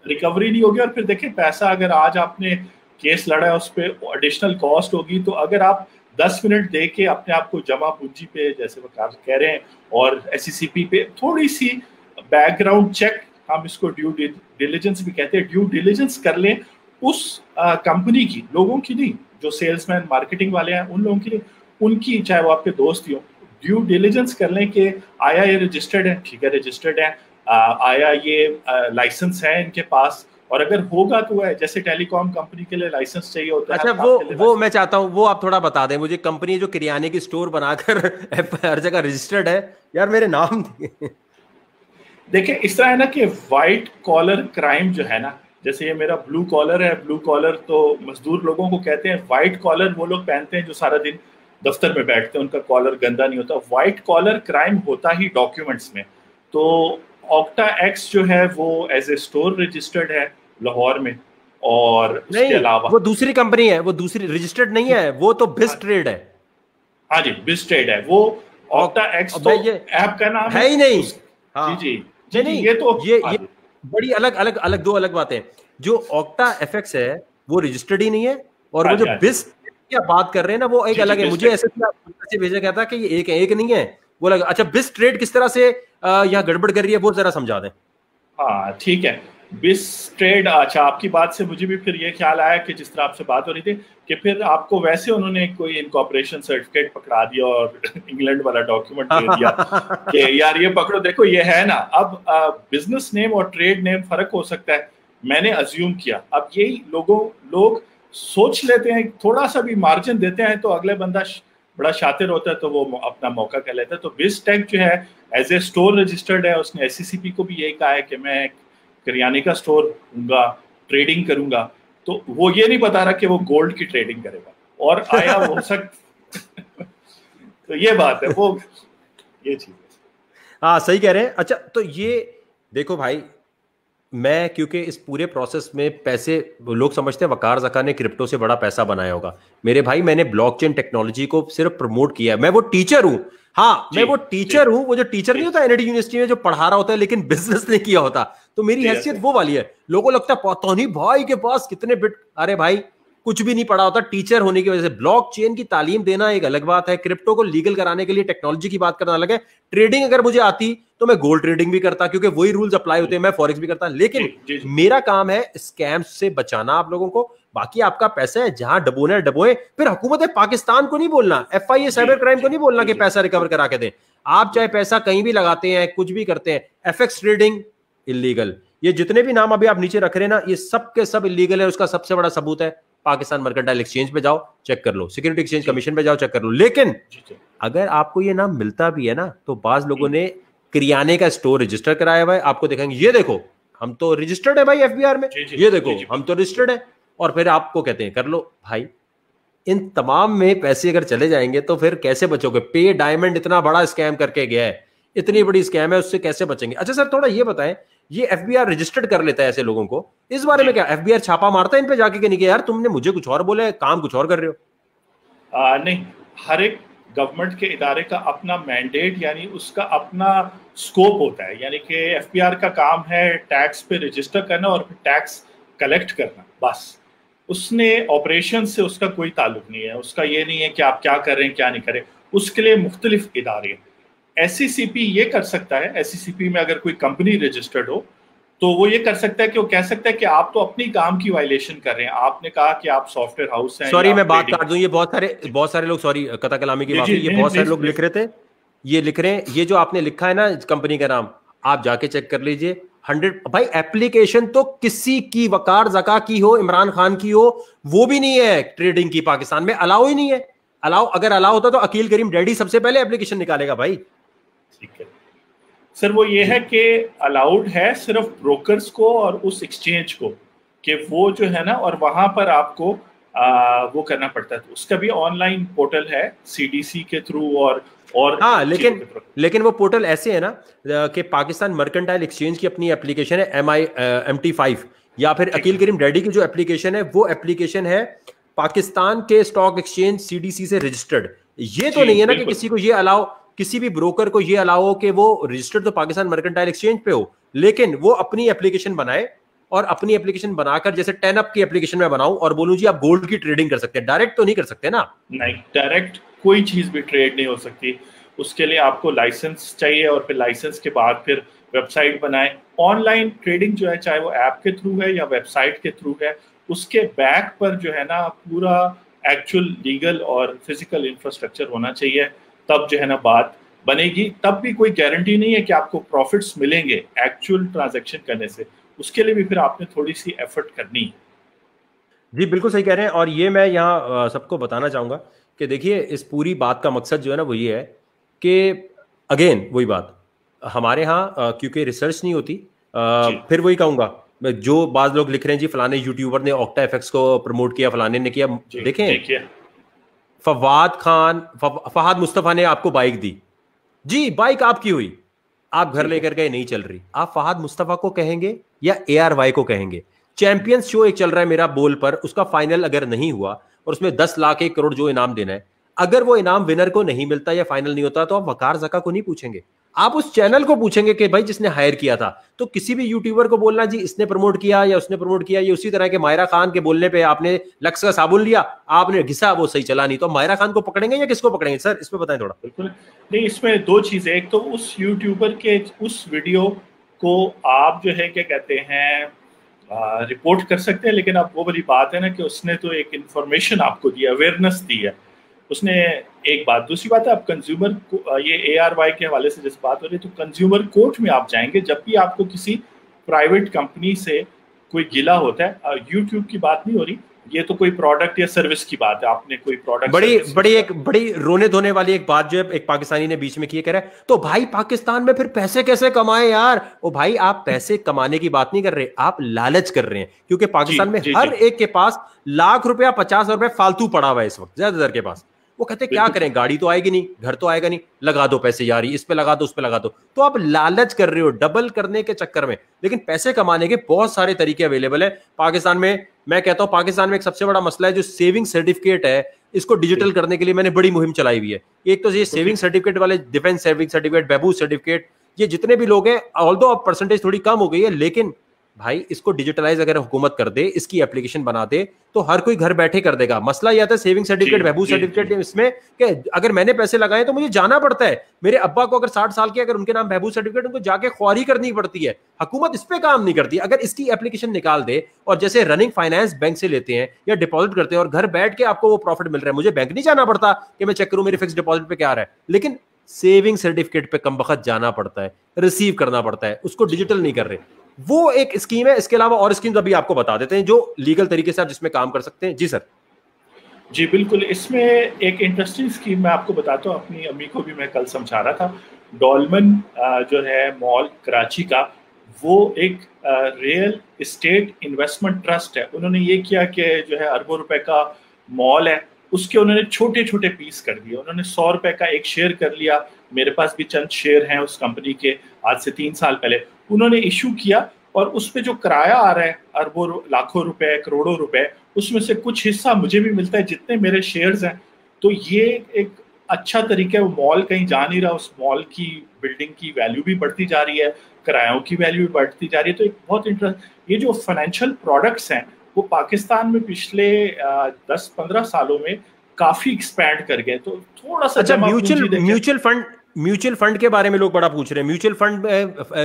रिकवरी नहीं होगी। और फिर देखिए, पैसा अगर आज आपने केस लड़ा है उस पर एडिशनल कॉस्ट होगी। तो अगर आप 10 मिनट दे के अपने आप को जमा पूंजी पे, जैसे वो कह रहे हैं, और एससीसीपी पे थोड़ी सी बैकग्राउंड चेक, हम इसको ड्यू डिलिजेंस भी कहते हैं, ड्यू डिलिजेंस कर लें उस कंपनी की, लोगों की नहीं, जो सेल्समैन मार्केटिंग वाले हैं उन लोगों की नहीं, उनकी, चाहे वो आपके दोस्त ही हो। ड्यू डिलिजेंस कर लें कि आया ये रजिस्टर्ड है, ठीक है रजिस्टर्ड है, आया ये लाइसेंस है इनके पास, और अगर होगा तो है, जैसे टेलीकॉम कंपनी के लिए लाइसेंस चाहिए होता है। अच्छा, वो मैं चाहता हूँ वो आप थोड़ा बता दें मुझे, कंपनी जो किराने की स्टोर बनाकर हर जगह रजिस्टर्ड है यार, मेरे नाम देखिए इस तरह है ना कि वाइट कॉलर क्राइम जो है ना, जैसे ये मेरा ब्लू कॉलर है, ब्लू कॉलर तो मजदूर लोगों को कहते हैं, वाइट कॉलर वो लोग पहनते हैं जो सारा दिन दफ्तर में बैठते हैं, उनका कॉलर गंदा नहीं होता। वाइट कॉलर क्राइम होता ही डॉक्यूमेंट्स में। तो ऑक्टा एक्स जो है वो एज ए स्टोर रजिस्टर्ड है लाहौर में, और उसके नहीं, अलावा वो दूसरी कंपनी है, वो दूसरी रजिस्टर्ड नहीं है, वो तो बिस ट्रेड है। हाँ जी, बिस ट्रेड है वो। ऑक्टा एक्स तो ये ऐप का नाम है ही नहीं। हाँ, जी जी जी नहीं जी, नहीं, ये तो हाँ ये जी बड़ी अलग अलग अलग दो अलग बातें। जो ऑक्टा एफएक्स है वो रजिस्टर्ड ही नहीं है, और हाँ वो जो जी हाँ जी बिस की आप बात कर रहे हैं ना वो एक जी जी, अलग है। बिस मुझे ट्रेड। ऐसे से भेजा गया था कि ये एक नहीं है, वो लगा। अच्छा, बिस ट्रेड किस तरह से यहाँ गड़बड़ कर रही है वो जरा समझा दें। हाँ ठीक है, बिस ट्रेड। अच्छा, आपकी बात से मुझे भी फिर ये ख्याल आया कि जिस तरह आपसे बात हो रही थी कि फिर आपको वैसे उन्होंने कोई इनकॉर्पोरेशन सर्टिफिकेट पकड़ा दिया और इंग्लैंड वाला डॉक्यूमेंट दे दिया कि यार ये पकड़ो, देखो ये है ना। अब बिजनेस नेम और ट्रेड नेम फर्क हो सकता है, मैंने अज्यूम किया। अब यही लोग सोच लेते हैं, थोड़ा सा भी मार्जिन देते हैं तो अगले बंदा बड़ा शातिर होता है तो वो अपना मौका कर लेता है। तो बिस टेक जो है एज ए स्टोर रजिस्टर्ड है, उसने एससीसीपी को भी यही कहा है कि मैं करियाने का स्टोर दूंगा, ट्रेडिंग करूंगा। तो वो ये नहीं बता रहा कि वो गोल्ड की ट्रेडिंग करेगा, और आया हो सकता तो ये बात है, वो ये चीज है। हाँ, सही कह रहे हैं। अच्छा, तो ये देखो भाई, मैं क्योंकि इस पूरे प्रोसेस में पैसे, लोग समझते हैं वकार ज़का ने क्रिप्टो से बड़ा पैसा बनाया होगा। मेरे भाई, मैंने ब्लॉकचेन टेक्नोलॉजी को सिर्फ प्रमोट किया है। मैं वो टीचर हूं। हाँ, मैं जी वो जी टीचर हूं, वो जो टीचर नहीं जी होता एनडी यूनिवर्सिटी में जो पढ़ा रहा होता है लेकिन बिजनेस नहीं किया होता। तो मेरी जी हैसियत ऐसे वो वाली है। लोगों को लगता है पता नहीं भाई के पास कितने बिट, अरे भाई कुछ भी नहीं पढ़ा होता। टीचर होने की वजह से ब्लॉकचेन की तालीम देना एक अलग बात है, क्रिप्टो को लीगल कराने के लिए टेक्नोलॉजी की बात करना अलग है। ट्रेडिंग अगर मुझे आती तो मैं गोल्ड ट्रेडिंग भी करता, क्योंकि वही रूल्स अप्लाई होते हैं। मैं फॉरेक्स भी करता, जी लेकिन जी जी मेरा काम है स्कैम्स से बचाना आप लोगों को। बाकी आपका पैसा है, जहां डबोना है डबोए। फिर हुकूमत पाकिस्तान को नहीं बोलना, एफआईए जी साइबर क्राइम को जी नहीं बोलना जी कि जी पैसा रिकवर करा के दें। आप चाहे पैसा कहीं भी लगाते हैं, कुछ भी करते हैं, एफएक्स ट्रेडिंग इलीगल। ये जितने भी नाम अभी आप नीचे रख रहे हैं ना, ये सब के सब इलीगल है। उसका सबसे बड़ा सबूत है, पाकिस्तान मर्केंटाइल एक्सचेंज पे जाओ चेक कर लो, सिक्योरिटी एक्सचेंज जी कमीशन पे जाओ चेक कर लो। लेकिन जी जी अगर आपको ये नाम मिलता भी है ना, तो बाज लोगों ने किरियाने का स्टोर रजिस्टर कराया हुआ है, आपको दिखाएंगे ये देखो हम तो रजिस्टर्ड है भाई एफबीआर में, जी जी ये देखो जी जी हम तो बिल्कुल। रजिस्टर्ड है। और फिर आपको कहते हैं कर लो भाई। इन तमाम में पैसे अगर चले जाएंगे तो फिर कैसे बचोगे? पे डायमंड इतना बड़ा स्कैम करके गया है, इतनी बड़ी स्कैम है, उससे कैसे बचेंगे? अच्छा सर, थोड़ा ये बताएं, ये एफबीआर रजिस्टर्ड कर लेता है ऐसे लोगों को, इस बारे जी में क्या एफबीआर छापा मारता है इन पे जाके कि नहीं कि यार तुमने मुझे कुछ और बोला है, काम कुछ और कर रहे हो? नहीं, हर एक गवर्नमेंट के इदारे का अपना मैंडेट यानी उसका अपना स्कोप होता है। यानी कि एफबीआर का काम है टैक्स पे रजिस्टर करना और फिर टैक्स कलेक्ट करना, बस। उसने ऑपरेशन से उसका कोई ताल्लुक नहीं है, उसका ये नहीं है कि आप क्या कर रहे हैं क्या नहीं करें। उसके लिए मुख्तलिफ इदारे हैं। एससीसीपी ये कर सकता है, एससीसीपी में अगर कोई कंपनी रजिस्टर्ड हो तो वो ये कर सकता है कि वो कह सकता है कि आप तो अपनी काम की वायलेशन कर रहे हैं। आपने कहा कि आप सॉफ्टवेयर हाउस हैं या सॉरी, आप मैं बात ट्रेडिंग। काट दूं, ये बहुत सारे लोग, सॉरी कता कलामी की जी माफी, जी, ये नहीं बहुत सारे प्लीज लोग लिख प्लीज। रहे थे। ये लिख रहे हैं, ये जो आपने लिखा है ना कंपनी का नाम, आप जाके चेक कर लीजिए। 100 भाई, एप्लीकेशन तो किसी की, वकार जका की हो, इमरान खान की हो, वो भी नहीं है ट्रेडिंग की, पाकिस्तान में अलाउ ही नहीं है। अलाउ अगर अलाउ होता तो अकील करीम डैडी सबसे पहले एप्लीकेशन निकालेगा भाई। ठीक है सर, वो ये जी। है कि अलाउड है सिर्फ ब्रोकर्स को और उस एक्सचेंज को, कि वो जो है ना, और वहां पर आपको वो करना पड़ता है। तो उसका भी ऑनलाइन पोर्टल है सीडीसी के थ्रू और हाँ, चीजों लेकिन के थ्रू। लेकिन वो पोर्टल ऐसे है ना कि पाकिस्तान मर्केंटाइल एक्सचेंज की अपनी एप्लीकेशन है, MT5, या फिर ठीक अकील है करीम डैडी की जो एप्लीकेशन है वो एप्लीकेशन है पाकिस्तान के स्टॉक एक्सचेंज सीडीसी से रजिस्टर्ड। ये तो जी नहीं है ना कि बिल्कुल। किसी को ये अलाउ, किसी भी ब्रोकर को ये अलाउ हो कि वो रजिस्टर्ड तो पाकिस्तान मर्केंटाइल एक्सचेंज पे हो, लेकिन वो अपनी एप्लीकेशन बनाए, और अपनी एप्लीकेशन बनाकर जैसे 10 अप की एप्लीकेशन में बनाऊं और बोलूं जी आप गोल्ड की ट्रेडिंग कर सकते हैं, डायरेक्ट तो नहीं कर सकते ना। नहीं, डायरेक्ट कोई चीज भी ट्रेड नहीं हो सकती। उसके लिए आपको लाइसेंस चाहिए, और फिर लाइसेंस के बाद फिर वेबसाइट बनाए। ऑनलाइन ट्रेडिंग जो है, चाहे वो ऐप के थ्रू है या वेबसाइट के थ्रू है, उसके बैक पर जो है ना पूरा एक्चुअल लीगल और फिजिकल इंफ्रास्ट्रक्चर होना चाहिए। तब जो है ना बात बनेगी। तब भी कोई गारंटी नहीं है कि आपको प्रॉफिट्स मिलेंगे एक्चुअल ट्रांजैक्शन करने से। उसके लिए भी फिर आपने थोड़ी सी एफर्ट करनी है। जी बिल्कुल सही कह रहे हैं। और ये मैं यहाँ सबको बताना चाहूंगा कि देखिए इस पूरी बात का मकसद जो है ना वो ये है कि अगेन वही बात, हमारे यहाँ क्योंकि रिसर्च नहीं होती, जी फिर वही कहूंगा जो बाज लोग लिख रहे हैं जी फलाने यूट्यूबर ने ऑक्टा एफएक्स को प्रमोट किया, फलाने ने किया। जी देखें, देखिए। फवाद मुस्तफा ने आपको बाइक दी, जी बाइक आपकी हुई, आप घर ठीक है। लेकर गए नहीं चल रही, आप फहाद मुस्तफा को कहेंगे या ARY को कहेंगे? चैंपियंस शो एक चल रहा है मेरा बोल पर, उसका फाइनल अगर नहीं हुआ और उसमें 10 लाख 1 करोड़ जो इनाम देना है, अगर वो इनाम विनर को नहीं मिलता या फाइनल नहीं होता तो आप वकार जका को नहीं पूछेंगे, आप उस चैनल को पूछेंगे कि भाई जिसने हायर किया था। तो किसी भी यूट्यूबर को बोलना जी इसने प्रमोट किया या उसने प्रमोट किया, ये उसी तरह के मायरा खान के बोलने पे आपने लक्स का साबुन लिया, आपने घिसा, वो सही चला नहीं, तो मायरा खान को पकड़ेंगे या किसको पकड़ेंगे? सर इस पे बताएं थोड़ा। बिल्कुल नहीं, इसमें दो चीजें, एक तो उस यूट्यूबर के उस वीडियो को आप जो है क्या कहते हैं रिपोर्ट कर सकते हैं, लेकिन अब वो वाली बात है ना कि उसने तो एक इंफॉर्मेशन आपको दी, अवेयरनेस दी है उसने। एक बात, दूसरी बात है आप कंज्यूमर को ये ARY के हवाले से जिस बात हो रही है, तो कंज्यूमर कोर्ट में आप जाएंगे जब भी आपको किसी प्राइवेट कंपनी से कोई गिला होता है। यूट्यूब की बात नहीं हो रही, ये तो कोई प्रोडक्ट या सर्विस की बात है, आपने कोई प्रोडक्ट बड़ी रोने धोने वाली एक बात जो है एक पाकिस्तानी ने बीच में की, कह रहा है तो भाई पाकिस्तान में फिर पैसे कैसे कमाए यार? ओ भाई आप पैसे कमाने की बात नहीं कर रहे, आप लालच कर रहे हैं, क्योंकि जी पाकिस्तान में जी हर जी एक के पास लाख रुपया 50,000 रुपए फालतू पड़ा हुआ है इस वक्त ज्यादातर के पास। वो कहते क्या बिल्कुल। करें, गाड़ी तो आएगी नहीं, घर तो आएगा नहीं, लगा दो पैसे यार, इस पे लगा दो उस पे लगा दो। तो आप लालच कर रहे हो डबल करने के चक्कर में, लेकिन पैसे कमाने के बहुत सारे तरीके अवेलेबल है पाकिस्तान में। मैं कहता हूं पाकिस्तान में एक सबसे बड़ा मसला है जो सेविंग सर्टिफिकेट है, इसको डिजिटल करने के लिए मैंने बड़ी मुहिम चलाई हुई है। एक तो ये सेविंग सर्टिफिकेट वाले, डिफेंस सेविंग सर्टिफिकेट, बहबूद सर्टिफिकेट, ये जितने भी लोग हैं, ऑल्दो अब परसेंटेज थोड़ी कम हो गई है, लेकिन भाई इसको डिजिटलाइज अगर हुकूमत कर दे, इसकी एप्लीकेशन बना दे, तो हर कोई घर बैठे कर देगा। मसला यह था सेविंग सर्टिफिकेट, बहबूद जी सर्टिफिकेट इसमें कि अगर मैंने पैसे लगाए तो मुझे जाना पड़ता है, मेरे अब्बा को अगर 60 साल के अगर उनके नाम बहबूद सर्टिफिकेट, उनको जाके ख्वारी करनी पड़ती है। हुकूमत इस पे काम नहीं करती। अगर इसकी एप्लीकेशन निकाल दे और जैसे रनिंग फाइनेंस बैंक से लेते हैं या डिपॉजिट करते हैं और घर बैठ के आपको वो प्रॉफिट मिल रहा है, मुझे बैंक नहीं जाना पड़ता कि मैं चेक करूं मेरे फिक्स डिपॉजिट पे क्या आ रहा है, लेकिन सेविंग सर्टिफिकेट पे कम वक्त जाना पड़ता है, रिसीव करना पड़ता है, उसको डिजिटल नहीं कर रहे। वो एक स्कीम है। इसके अलावा और स्कीम अभी आपको बता देते हैं जो लीगल तरीके से आप जिसमें काम कर सकते हैं। जी सर। जी बिल्कुल, इसमें एक इंटरेस्टिंग स्कीम मैं आपको बताता हूँ, अपनी अम्मी को भी मैं कल समझा रहा था। डॉलमन जो है मॉल कराची का, वो एक रियल एस्टेट इन्वेस्टमेंट ट्रस्ट है। उन्होंने ये किया कि जो है अरबों रुपए का मॉल है, उसके उन्होंने छोटे छोटे पीस कर दिए। उन्होंने 100 रुपए का एक शेयर कर लिया, मेरे पास भी चंद शेयर हैं उस कंपनी के, आज से 3 साल पहले उन्होंने इशू किया, और उस पे जो किराया आ रहा है अरबों लाखों रुपए करोड़ों रुपए, उसमें से कुछ हिस्सा मुझे भी मिलता है जितने मेरे शेयर्स हैं। तो ये एक अच्छा तरीका है, वो मॉल कहीं जा नहीं रहा, उस मॉल की बिल्डिंग की वैल्यू भी बढ़ती जा रही है, किरायों की वैल्यू भी बढ़ती जा रही है। तो एक बहुत इंटरेस्ट, ये जो फाइनेंशियल प्रोडक्ट्स हैं वो पाकिस्तान में पिछले 10-15 सालों में काफी एक्सपैंड कर गए। तो थोड़ा सा अच्छा, जमा पूंजी देखें। म्यूचुअल फंड के बारे में लोग बड़ा पूछ रहे हैं। म्यूचुअल फंड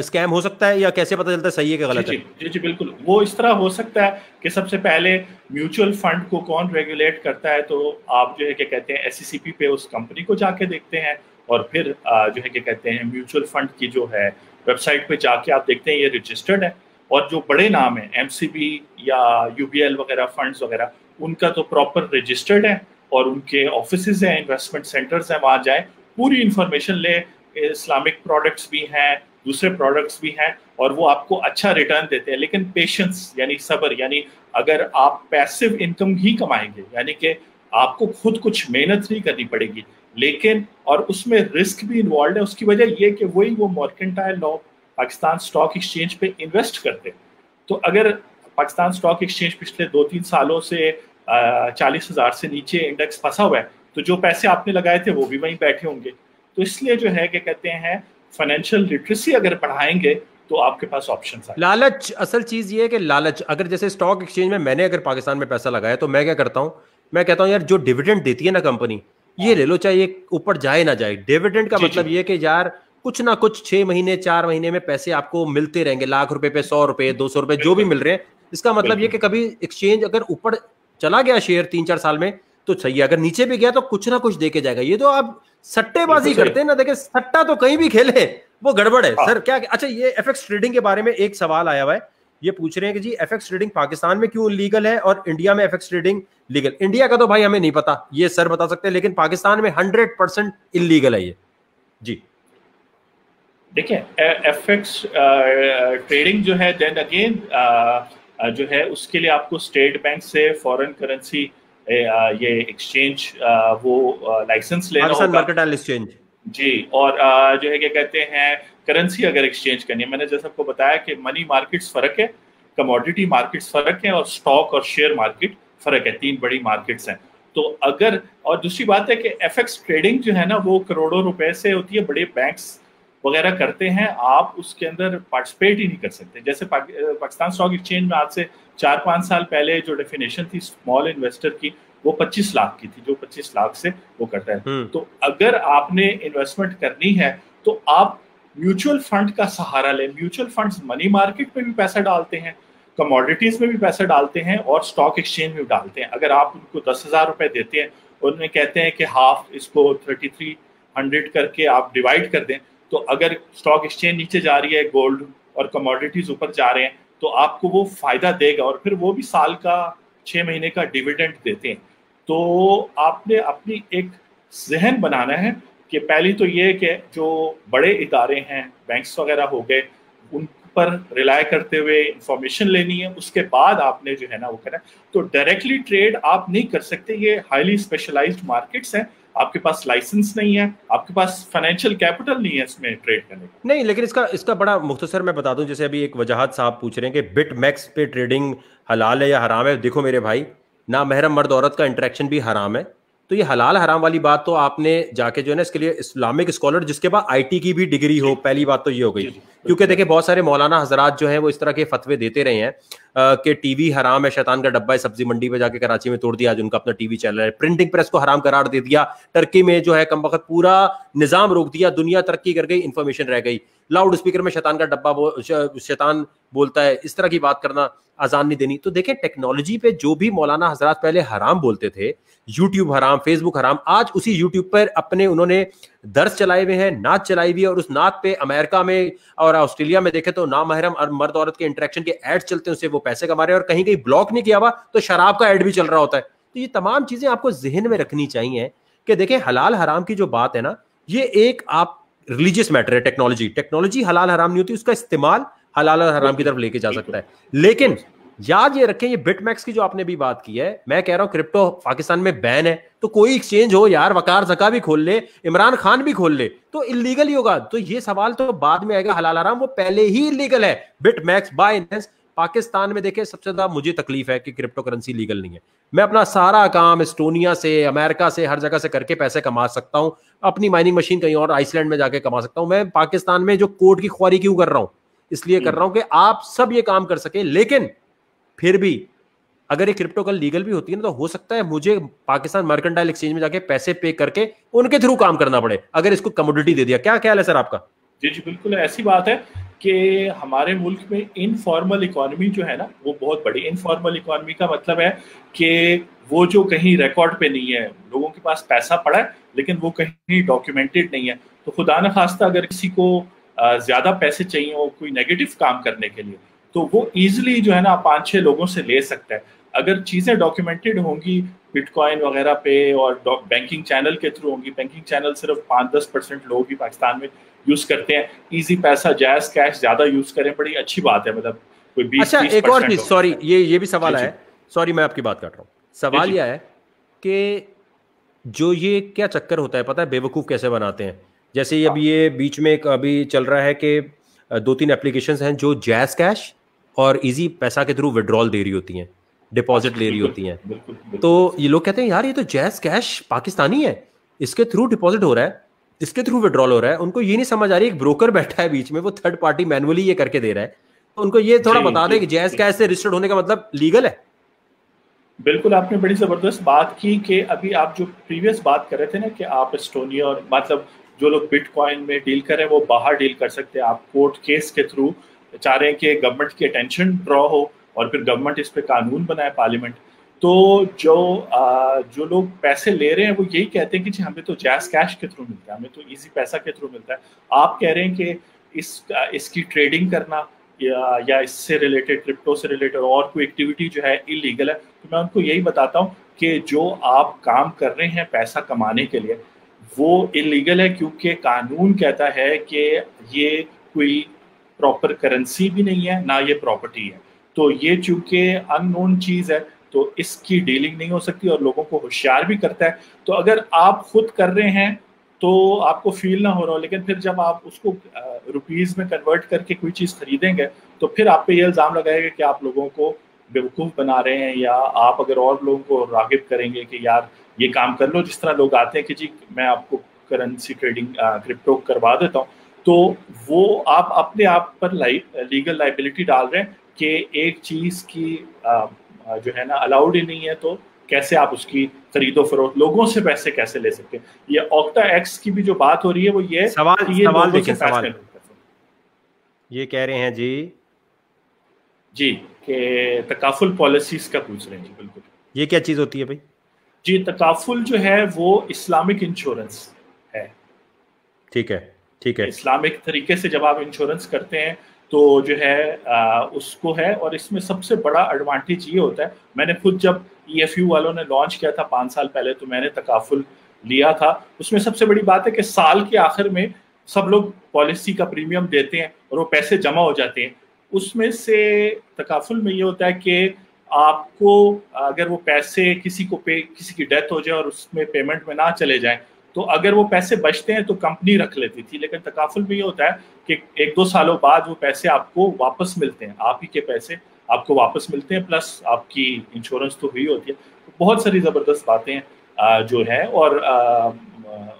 स्कैम हो सकता है या कैसे पता चलता है सही है कि जी गलत जी है? जी जी बिल्कुल, वो इस तरह हो सकता है कि सबसे पहले म्यूचुअल फंड को कौन रेगुलेट करता है, तो आप जो है क्या कहते हैं SECP पे उस कंपनी को जाके देखते हैं, और फिर जो है क्या कहते हैं म्यूचुअल फंड की जो है वेबसाइट पे जाके आप देखते हैं ये रजिस्टर्ड है। और जो बड़े नाम है MCB या UBL वगैरह फंड्स वगैरह, उनका तो प्रॉपर रजिस्टर्ड है, और उनके ऑफिस हैं, इन्वेस्टमेंट सेंटर्स हैं, वहाँ जाए, पूरी इंफॉर्मेशन ले। इस्लामिक प्रोडक्ट्स भी हैं, दूसरे प्रोडक्ट्स भी हैं, और वो आपको अच्छा रिटर्न देते हैं। लेकिन पेशेंस यानी सब्र, यानी अगर आप पैसिव इनकम ही कमाएंगे, यानी कि आपको खुद कुछ मेहनत नहीं करनी पड़ेगी, लेकिन और उसमें रिस्क भी इन्वॉल्व है। उसकी वजह ये कि वही वो mercantile law Pakistan stock exchange पे इन्वेस्ट करते हैं। तो अगर पाकिस्तान स्टॉक एक्सचेंज पिछले 2-3 सालों से 40,000 से नीचे इंडेक्स फंसा हुआ है, तो जो पैसे आपने लगाए थे वो भी वहीं बैठे होंगे। तो इसलिए जो है क्या कहते हैं फाइनेंशियल लिटरेसी अगर बढ़ाएंगे तो आपके पास ऑप्शन है। लालच, असल चीज ये है कि लालच, अगर जैसे स्टॉक एक्सचेंज में मैंने अगर पाकिस्तान में पैसा लगाया तो मैं क्या करता हूं, मैं कहता हूं यार जो डिविडेंड देती है ना कंपनी, ये ले लो, चाहे ये ऊपर जाए ना जाए। डिविडेंड का जी मतलब जी ये कि यार कुछ ना कुछ 6 महीने 4 महीने में पैसे आपको मिलते रहेंगे, लाख रुपए पे 100 रुपए 200 रुपए जो भी बिल्कुल मिल रहे हैं। इसका मतलब ये बिल्कुल। कि कभी एक्सचेंज अगर ऊपर चला गया शेयर 3-4 साल में तो सही है, अगर नीचे भी गया तो कुछ ना कुछ देके जाएगा। ये तो आप बिल्कुल सट्टेबाजी सही। करते हैं ना, देखे सट्टा तो कहीं भी खेले वो गड़बड़ है हाँ सर। क्या अच्छा, ये एफएक्स ट्रेडिंग के बारे में एक सवाल आया हुआ है, ये पूछ रहे हैं कि जी एफएक्स ट्रेडिंग पाकिस्तान में क्यों इलीगल है और इंडिया में एफएक्स ट्रेडिंग लीगल। इंडिया का तो भाई हमें नहीं पता, ये सर बता सकते हैं, लेकिन पाकिस्तान में 100% इलीगल है ये। जी देखिए, एफएक्स ट्रेडिंग जो है, देन अगेन जो है उसके लिए आपको स्टेट बैंक से फॉरेन करेंसी ये एक्सचेंज वो लाइसेंस लेना पाकिस्तान होगा मर्केंटाइल एक्सचेंज। जी। और जो है क्या कहते हैं, करेंसी अगर एक्सचेंज करनी है, मैंने जैसे आपको बताया कि मनी मार्केट्स फर्क है, कमोडिटी मार्केट्स फर्क है, और स्टॉक और शेयर मार्केट फर्क है। 3 बड़ी मार्केट्स हैं। तो अगर, और दूसरी बात है कि एफएक्स ट्रेडिंग जो है ना वो करोड़ों रुपए से होती है, बड़े बैंक्स वगैरह करते हैं, आप उसके अंदर पार्टिसिपेट ही नहीं कर सकते। जैसे पाकिस्तान स्टॉक एक्सचेंज में आज से 4-5 साल पहले जो डेफिनेशन थी स्मॉल इन्वेस्टर की, वो 25 लाख की थी, जो 25 लाख से वो करता है। तो अगर आपने इन्वेस्टमेंट करनी है तो आप म्यूचुअल फंड का सहारा लें। म्यूचुअल फंड्स मनी मार्केट में भी पैसा डालते हैं, कमोडिटीज में भी पैसा डालते हैं, और स्टॉक एक्सचेंज में भी डालते हैं। अगर आप उनको 10,000 रुपए देते हैं और उन्हें कहते हैं कि हाफ इसको 3300 करके आप डिवाइड कर दें, तो अगर स्टॉक एक्सचेंज नीचे जा रही है, गोल्ड और कमोडिटीज ऊपर जा रहे हैं, तो आपको वो फायदा देगा। और फिर वो भी साल का 6 महीने का डिविडेंड देते हैं। तो आपने अपनी एक जहन बनाना है कि पहली तो ये कि जो बड़े इदारे हैं, बैंक्स वगैरह हो गए, उन पर रिलाय करते हुए इंफॉर्मेशन लेनी है। उसके बाद आपने जो है ना वो करना है। तो डायरेक्टली ट्रेड आप नहीं कर सकते, ये हाईली स्पेशलाइज्ड मार्केट्स हैं। आपके पास लाइसेंस नहीं है, आपके पास फाइनेंशियल कैपिटल नहीं है इसमें ट्रेड करने का। नहीं, लेकिन इसका बड़ा मुख्तसर मैं बता दूं, जैसे अभी एक वजाहत साहब पूछ रहे हैं कि बिटमैक्स पे ट्रेडिंग हलाल है या हराम है। देखो मेरे भाई, ना महरम मर्द औरत का इंटरेक्शन भी हराम है। तो ये हलाल हराम वाली बात तो आपने जाके जो है ना, इसके लिए इस्लामिक स्कॉलर जिसके पास आईटी की भी डिग्री हो, पहली बात तो ये हो गई। क्योंकि देखिए बहुत सारे मौलाना हजरात जो हैं वो इस तरह के फतवे देते रहे हैं कि टीवी हराम है, शैतान का डब्बा है, सब्जी मंडी पे जाके कराची में तोड़ दिया, आज उनका अपना टीवी चल रहा है। प्रिंटिंग प्रेस को हराम करार दे दिया, टर्की में जो है कम वक्त पूरा निजाम रोक दिया, दुनिया तरक्की कर गई, इंफॉर्मेशन रह गई। लाउड स्पीकर में शैतान का डब्बा शैतान बोलता है, इस तरह की बात करना, आजान नहीं देनी। तो देखें टेक्नोलॉजी पे जो भी मौलाना हजरात पहले हराम बोलते थे, यूट्यूब हराम, फेसबुक हराम, आज उसी यूट्यूब पर अपने उन्होंने दर्स चलाए हुए हैं, नाच चलाई हुई है, और उस नाच पे अमेरिका में और ऑस्ट्रेलिया में देखे तो नामहरम और मर्द औरत के इंटरेक्शन के एड चलते हैं, उससे वो पैसे कमा रहे हैं। और कहीं कहीं ब्लॉक नहीं किया हुआ तो शराब का एड भी चल रहा होता है। तो ये तमाम चीजें आपको जहन में रखनी चाहिए कि देखें हलाल हराम की जो बात है ना, ये एक आप रिलीजियस मैटर है। टेक्नोलॉजी हलाल हराम नहीं होती, उसका इस्तेमाल हलाल और हराम की तरफ लेके जा सकता है। लेकिन याद ये रखें, ये बिटमैक्स की जो आपने भी बात की है, मैं कह रहा हूं क्रिप्टो पाकिस्तान में बैन है, तो कोई एक्सचेंज हो यार, वकार जका भी खोल ले, इमरान खान भी खोल ले, तो इलीगल ही होगा। तो ये सवाल तो बाद में आएगा, हलाल हराम वो पहले ही इलीगल है। बिटमैक्स, बाइनेंस, पाकिस्तान में देखें सबसे ज्यादा मुझे तकलीफ है कि क्रिप्टो करेंसी लीगल नहीं है। मैं अपना सारा काम एस्टोनिया से, अमेरिका से, हर जगह से करके पैसे कमा सकता हूं, अपनी माइनिंग मशीन कहीं और आइसलैंड में जाके कमा सकता हूं। मैं पाकिस्तान में जो कोर्ट की ख्वारी क्यों कर रहा हूं? इसलिए कर रहा हूं कि आप सब ये काम कर सके। लेकिन फिर भी अगर ये क्रिप्टो कल लीगल भी होती है ना, तो हो सकता है मुझे पाकिस्तान मर्केंटाइल एक्सचेंज में जाके पैसे पे करके उनके थ्रू काम करना पड़े, अगर इसको कमोडिटी दे दिया। क्या ख्याल है सर आपका? जी जी, बिल्कुल ऐसी बात है कि हमारे मुल्क में इनफॉर्मल इकोनॉमी जो है ना वो बहुत बड़ी। इनफॉर्मल इकोनॉमी का मतलब है कि वो जो कहीं रिकॉर्ड पे नहीं है, लोगों के पास पैसा पड़ा है लेकिन वो कहीं डॉक्यूमेंटेड नहीं है। तो खुदा न खास्ता अगर किसी को ज्यादा पैसे चाहिए हो कोई नेगेटिव काम करने के लिए, तो वो इजिली जो है ना 5-6 लोगों से ले सकता है। अगर चीजें डॉक्यूमेंटेड होंगी बिटकॉइन वगैरह पे और बैंकिंग चैनल के थ्रू होंगी, बैंकिंग चैनल सिर्फ 5-10% लोग ही पाकिस्तान में यूज करते हैं। इजी पैसा, जायज कैश ज्यादा यूज करें, बड़ी अच्छी बात है। मतलब कोई 20-30%। अच्छा, एक और चीज, सॉरी, ये भी सवाल है, सॉरी मैं आपकी बात काट रहा हूँ। सवाल यह है कि जो ये क्या चक्कर होता है, पता है बेवकूफ़ कैसे बनाते हैं? जैसे ये अभी ये बीच में एक अभी चल रहा है कि 2-3 एप्लीकेशंस हैं जो जैज कैश और इजी पैसा के थ्रू विड्रॉल दे रही होती हैं, डिपॉजिट ले रही होती हैं। तो ये लोग कहते हैं यार ये तो जैज कैश पाकिस्तानी है, इसके थ्रू डिपॉजिट हो रहा है, इसके थ्रू विड्रॉल हो रहा है। उनको ये नहीं समझ आ रही, एक ब्रोकर बैठा है बीच में, वो थर्ड पार्टी मैनुअली ये करके दे रहा है। तो उनको ये थोड़ा बता दें कि जैज कैश से रजिस्टर्ड होने का मतलब लीगल है। बिल्कुल, आपने बड़ी ज़बरदस्त बात की कि अभी आप जो प्रीवियस बात कर रहे थे ना कि आप एस्टोनिया और मतलब जो लोग बिटकॉइन में डील कर रहे हैं वो बाहर डील कर सकते हैं। आप कोर्ट केस के थ्रू चाह रहे हैं कि गवर्नमेंट की अटेंशन ड्रॉ हो और फिर गवर्नमेंट इस पे कानून बनाए, पार्लियामेंट। तो जो लोग पैसे ले रहे हैं वो यही कहते हैं कि जी हमें तो जैज कैश के थ्रू मिलता है, हमें तो ईजी पैसा के थ्रू मिलता है। आप कह रहे हैं कि इसकी ट्रेडिंग करना या इससे रिलेटेड, क्रिप्टो से रिलेटेड और कोई एक्टिविटी जो है इलीगल है, तो मैं उनको यही बताता हूँ कि जो आप काम कर रहे हैं पैसा कमाने के लिए वो इलीगल है, क्योंकि कानून कहता है कि ये कोई प्रॉपर करेंसी भी नहीं है, ना ये प्रॉपर्टी है। तो ये चूंकि अननोन चीज़ है तो इसकी डीलिंग नहीं हो सकती और लोगों को होशियार भी करता है। तो अगर आप खुद कर रहे हैं तो आपको फील ना हो रहा हो, लेकिन फिर जब आप उसको रुपीज़ में कन्वर्ट करके कोई चीज़ खरीदेंगे तो फिर आप पे ये इल्ज़ाम लगाएगा कि आप लोगों को बेवकूफ़ बना रहे हैं, या आप अगर और लोगों को रागिब करेंगे कि यार ये काम कर लो, जिस तरह लोग आते हैं कि जी मैं आपको करेंसी ट्रेडिंग क्रिप्टो करवा देता हूँ, तो वो आप अपने आप पर लीगल लाइबिलिटी डाल रहे हैं कि एक चीज़ की जो है ना अलाउड ही नहीं है, तो कैसे आप उसकी खरीदो फरोख्त, लोगों से पैसे कैसे ले सकते हैं। ये ऑक्टा एक्स की भी जो बात हो रही है वो ये सवाल कि ये सवाल लोगों देखिए, से पैसे सवाल नहीं ले सकते। ये कह रहे हैं जी जी, कि तकाफुल पॉलिसीज का पूछ रहे हैं। जी बिल्कुल। ये क्या चीज़ होती है भाई? जी, तकाफुल जो है वो इस्लामिक इंश्योरेंस है। ठीक है, ठीक है। इस्लामिक तरीके से जब आप इंश्योरेंस करते हैं तो जो है उसको है, और इसमें सबसे बड़ा एडवांटेज ये होता है, मैंने खुद जब EFU वालों ने लॉन्च किया था 5 साल पहले तो मैंने तकाफुल लिया था। उसमें सबसे बड़ी बात है कि साल के आखिर में सब लोग पॉलिसी का प्रीमियम देते हैं और वो पैसे जमा हो जाते हैं। उसमें से तकाफुल में ये होता है कि आपको अगर वो पैसे किसी की डेथ हो जाए और उसमें पेमेंट में ना चले जाए, तो अगर वो पैसे बचते हैं तो कंपनी रख लेती थी, लेकिन तकाफुल में ये होता है कि 1-2 सालों बाद वो पैसे आपको वापस मिलते हैं, आप ही के पैसे आपको वापस मिलते हैं, प्लस आपकी इंश्योरेंस तो हुई होती है। तो बहुत सारी ज़बरदस्त बातें जो है, और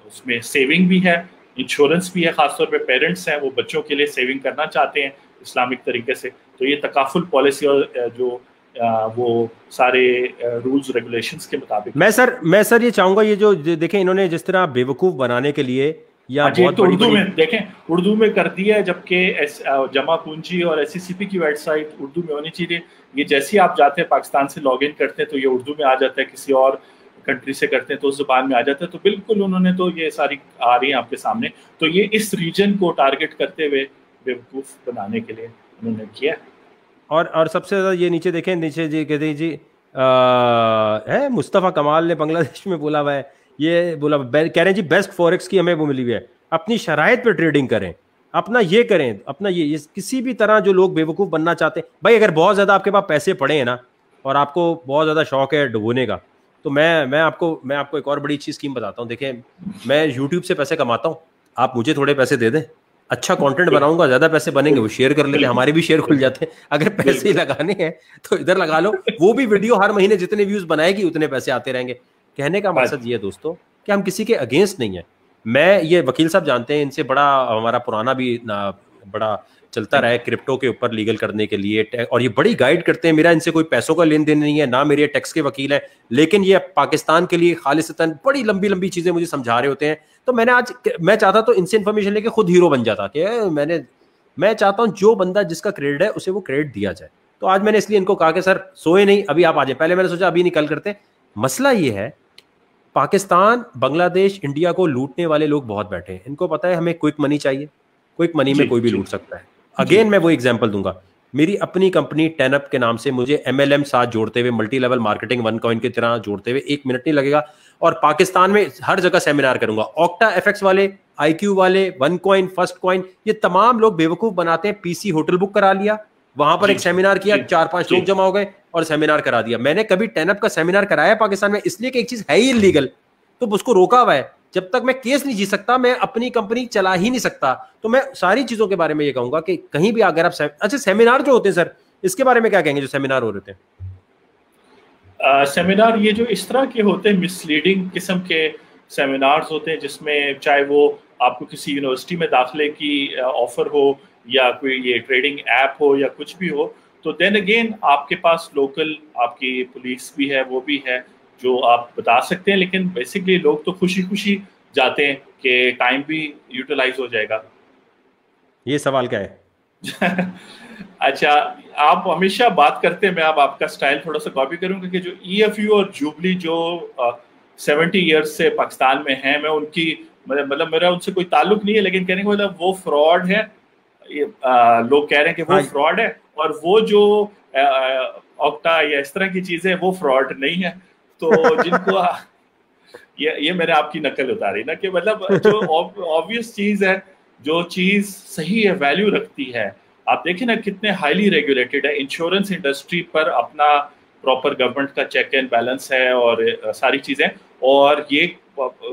उसमें सेविंग भी है, इंश्योरेंस भी है। ख़ासतौर पे पेरेंट्स हैं वो बच्चों के लिए सेविंग करना चाहते हैं इस्लामिक तरीके से, तो ये तकाफुल पॉलिसी और जो वो सारे रूल्स रेगुलेशंस के मुताबिक। मैं सर ये चाहूंगा, ये जो देखें इन्होंने जिस तरह बेवकूफ बनाने के लिए या बहुत तो बड़ी उर्दू में देखें, उर्दू में कर दिया है, जबकि जमा पूंजी और SECP की वेबसाइट उर्दू में होनी चाहिए। ये जैसे ही आप जाते हैं पाकिस्तान से लॉग इन करते हैं तो ये उर्दू में आ जाता है, किसी और कंट्री से करते हैं तो उस जुबान में आ जाता है। तो बिल्कुल उन्होंने तो ये सारी आ रही है आपके सामने, तो ये इस रीजन को टारगेट करते हुए बेवकूफ बनाने के लिए उन्होंने किया। और सबसे ज्यादा ये नीचे देखें, नीचे जी कहते हैं जी है मुस्तफ़ा कमाल ने बांग्लादेश में बोला हुआ है, ये बोला कह रहे हैं जी बेस्ट फॉरेक्स की हमें वो मिली हुई है, अपनी शराइत पे ट्रेडिंग करें, अपना ये करें, अपना ये किसी भी तरह जो लोग बेवकूफ़ बनना चाहते हैं भाई, अगर बहुत ज़्यादा आपके पास पैसे पड़े हैं ना और आपको बहुत ज़्यादा शौक है डुबोने का, तो मैं आपको एक और बड़ी अच्छी स्कीम बताता हूँ। देखिए मैं यूट्यूब से पैसे कमाता हूँ, आप मुझे थोड़े पैसे दे दें, अच्छा कंटेंट बनाऊंगा, ज्यादा पैसे बनेंगे, वो शेयर कर लेते हैं, हमारे भी शेयर खुल जाते हैं। अगर पैसे लगाने हैं तो इधर लगा लो, वो भी वीडियो हर महीने जितने व्यूज बनाएगी उतने पैसे आते रहेंगे। कहने का मकसद ये है दोस्तों कि हम किसी के अगेंस्ट नहीं है। मैं ये वकील साहब जानते हैं, इनसे बड़ा हमारा पुराना भी बड़ा चलता रहा है क्रिप्टो के ऊपर लीगल करने के लिए, और ये बड़ी गाइड करते हैं। मेरा इनसे कोई पैसों का लेन देन नहीं है, ना मेरे टैक्स के वकील है, लेकिन ये पाकिस्तान के लिए खालिसतन बड़ी लंबी लंबी चीजें मुझे समझा रहे होते हैं। तो मैं चाहता तो इनसे इन्फॉर्मेशन लेके खुद हीरो बन जाता कि मैं चाहता हूं जो बंदा जिसका क्रेडिट है उसे वो क्रेडिट दिया जाए। तो आज मैंने इसलिए इनको कहा कि सर सोए नहीं, अभी आप आ जाए। पहले मैंने सोचा अभी निकल करते। मसला ये है, पाकिस्तान, बांग्लादेश, इंडिया को लूटने वाले लोग बहुत बैठे हैं। इनको पता है हमें क्विक मनी चाहिए, क्विक मनी में कोई भी लूट सकता है। अगेन मैं वो एग्जांपल दूंगा, मेरी अपनी कंपनी टेनअप के नाम से मुझे MLM साथ जोड़ते हुए, मल्टी लेवल मार्केटिंग OneCoin की तरह जोड़ते हुए 1 मिनट नहीं लगेगा, और पाकिस्तान में हर जगह सेमिनार करूंगा। ऑक्टा FX वाले, IQ वाले, OneCoin, फर्स्ट कॉइन, ये तमाम लोग बेवकूफ बनाते हैं। PC होटल बुक करा लिया, वहां पर एक सेमिनार किया, 4-5 लोग जमा हो गए और सेमिनार करा दिया। मैंने कभी टेनअप का सेमिनार कराया पाकिस्तान में, इसलिए कि एक चीज है ही इलीगल, तो उसको रोका हुआ है। जब तक मैं केस नहीं जीत सकता मैं अपनी कंपनी चला ही नहीं सकता। तो मैं सारी चीजों के बारे में ये कहूंगा कि कहीं भी अगर आप अच्छा सेमिनार जो होते हैं सर, इसके बारे में क्या कहेंगे जो सेमिनार हो रहे थे? सेमिनार ये जो इस तरह के होते हैं, मिसलीडिंग किस्म के सेमिनार्स होते हैं, जिसमें चाहे वो आपको किसी यूनिवर्सिटी में दाखिले की ऑफर हो, या कोई ये ट्रेडिंग ऐप हो, या कुछ भी हो, तो देन अगेन आपके पास लोकल आपकी पुलिस भी है, वो भी है जो आप बता सकते हैं। लेकिन बेसिकली लोग तो खुशी खुशी जाते हैं कि टाइम भी यूटिलाइज हो जाएगा। ये सवाल क्या है? अच्छा, आप हमेशा बात करते हैं, मैं अब आपका स्टाइल थोड़ा सा कॉपी करूंगा कि जो EFU और जुबली जो 70 ईयर्स से पाकिस्तान में हैं, मैं उनकी मतलब मेरा उनसे कोई ताल्लुक नहीं है, लेकिन कहने का मतलब वो फ्रॉड है, लोग कह रहे हैं कि वो फ्रॉड है, और वो जो ऑक्टा या इस तरह की चीजें वो फ्रॉड नहीं है। तो जिनको ये मैंने आपकी नकल उतारी ना, कि मतलब जो ऑब्वियस चीज है, जो चीज सही है, वैल्यू रखती है। आप देखिए ना कितने हाईली रेगुलेटेड है। इंश्योरेंस इंडस्ट्री पर अपना प्रॉपर गवर्नमेंट का चेक एंड बैलेंस है और सारी चीजें, और ये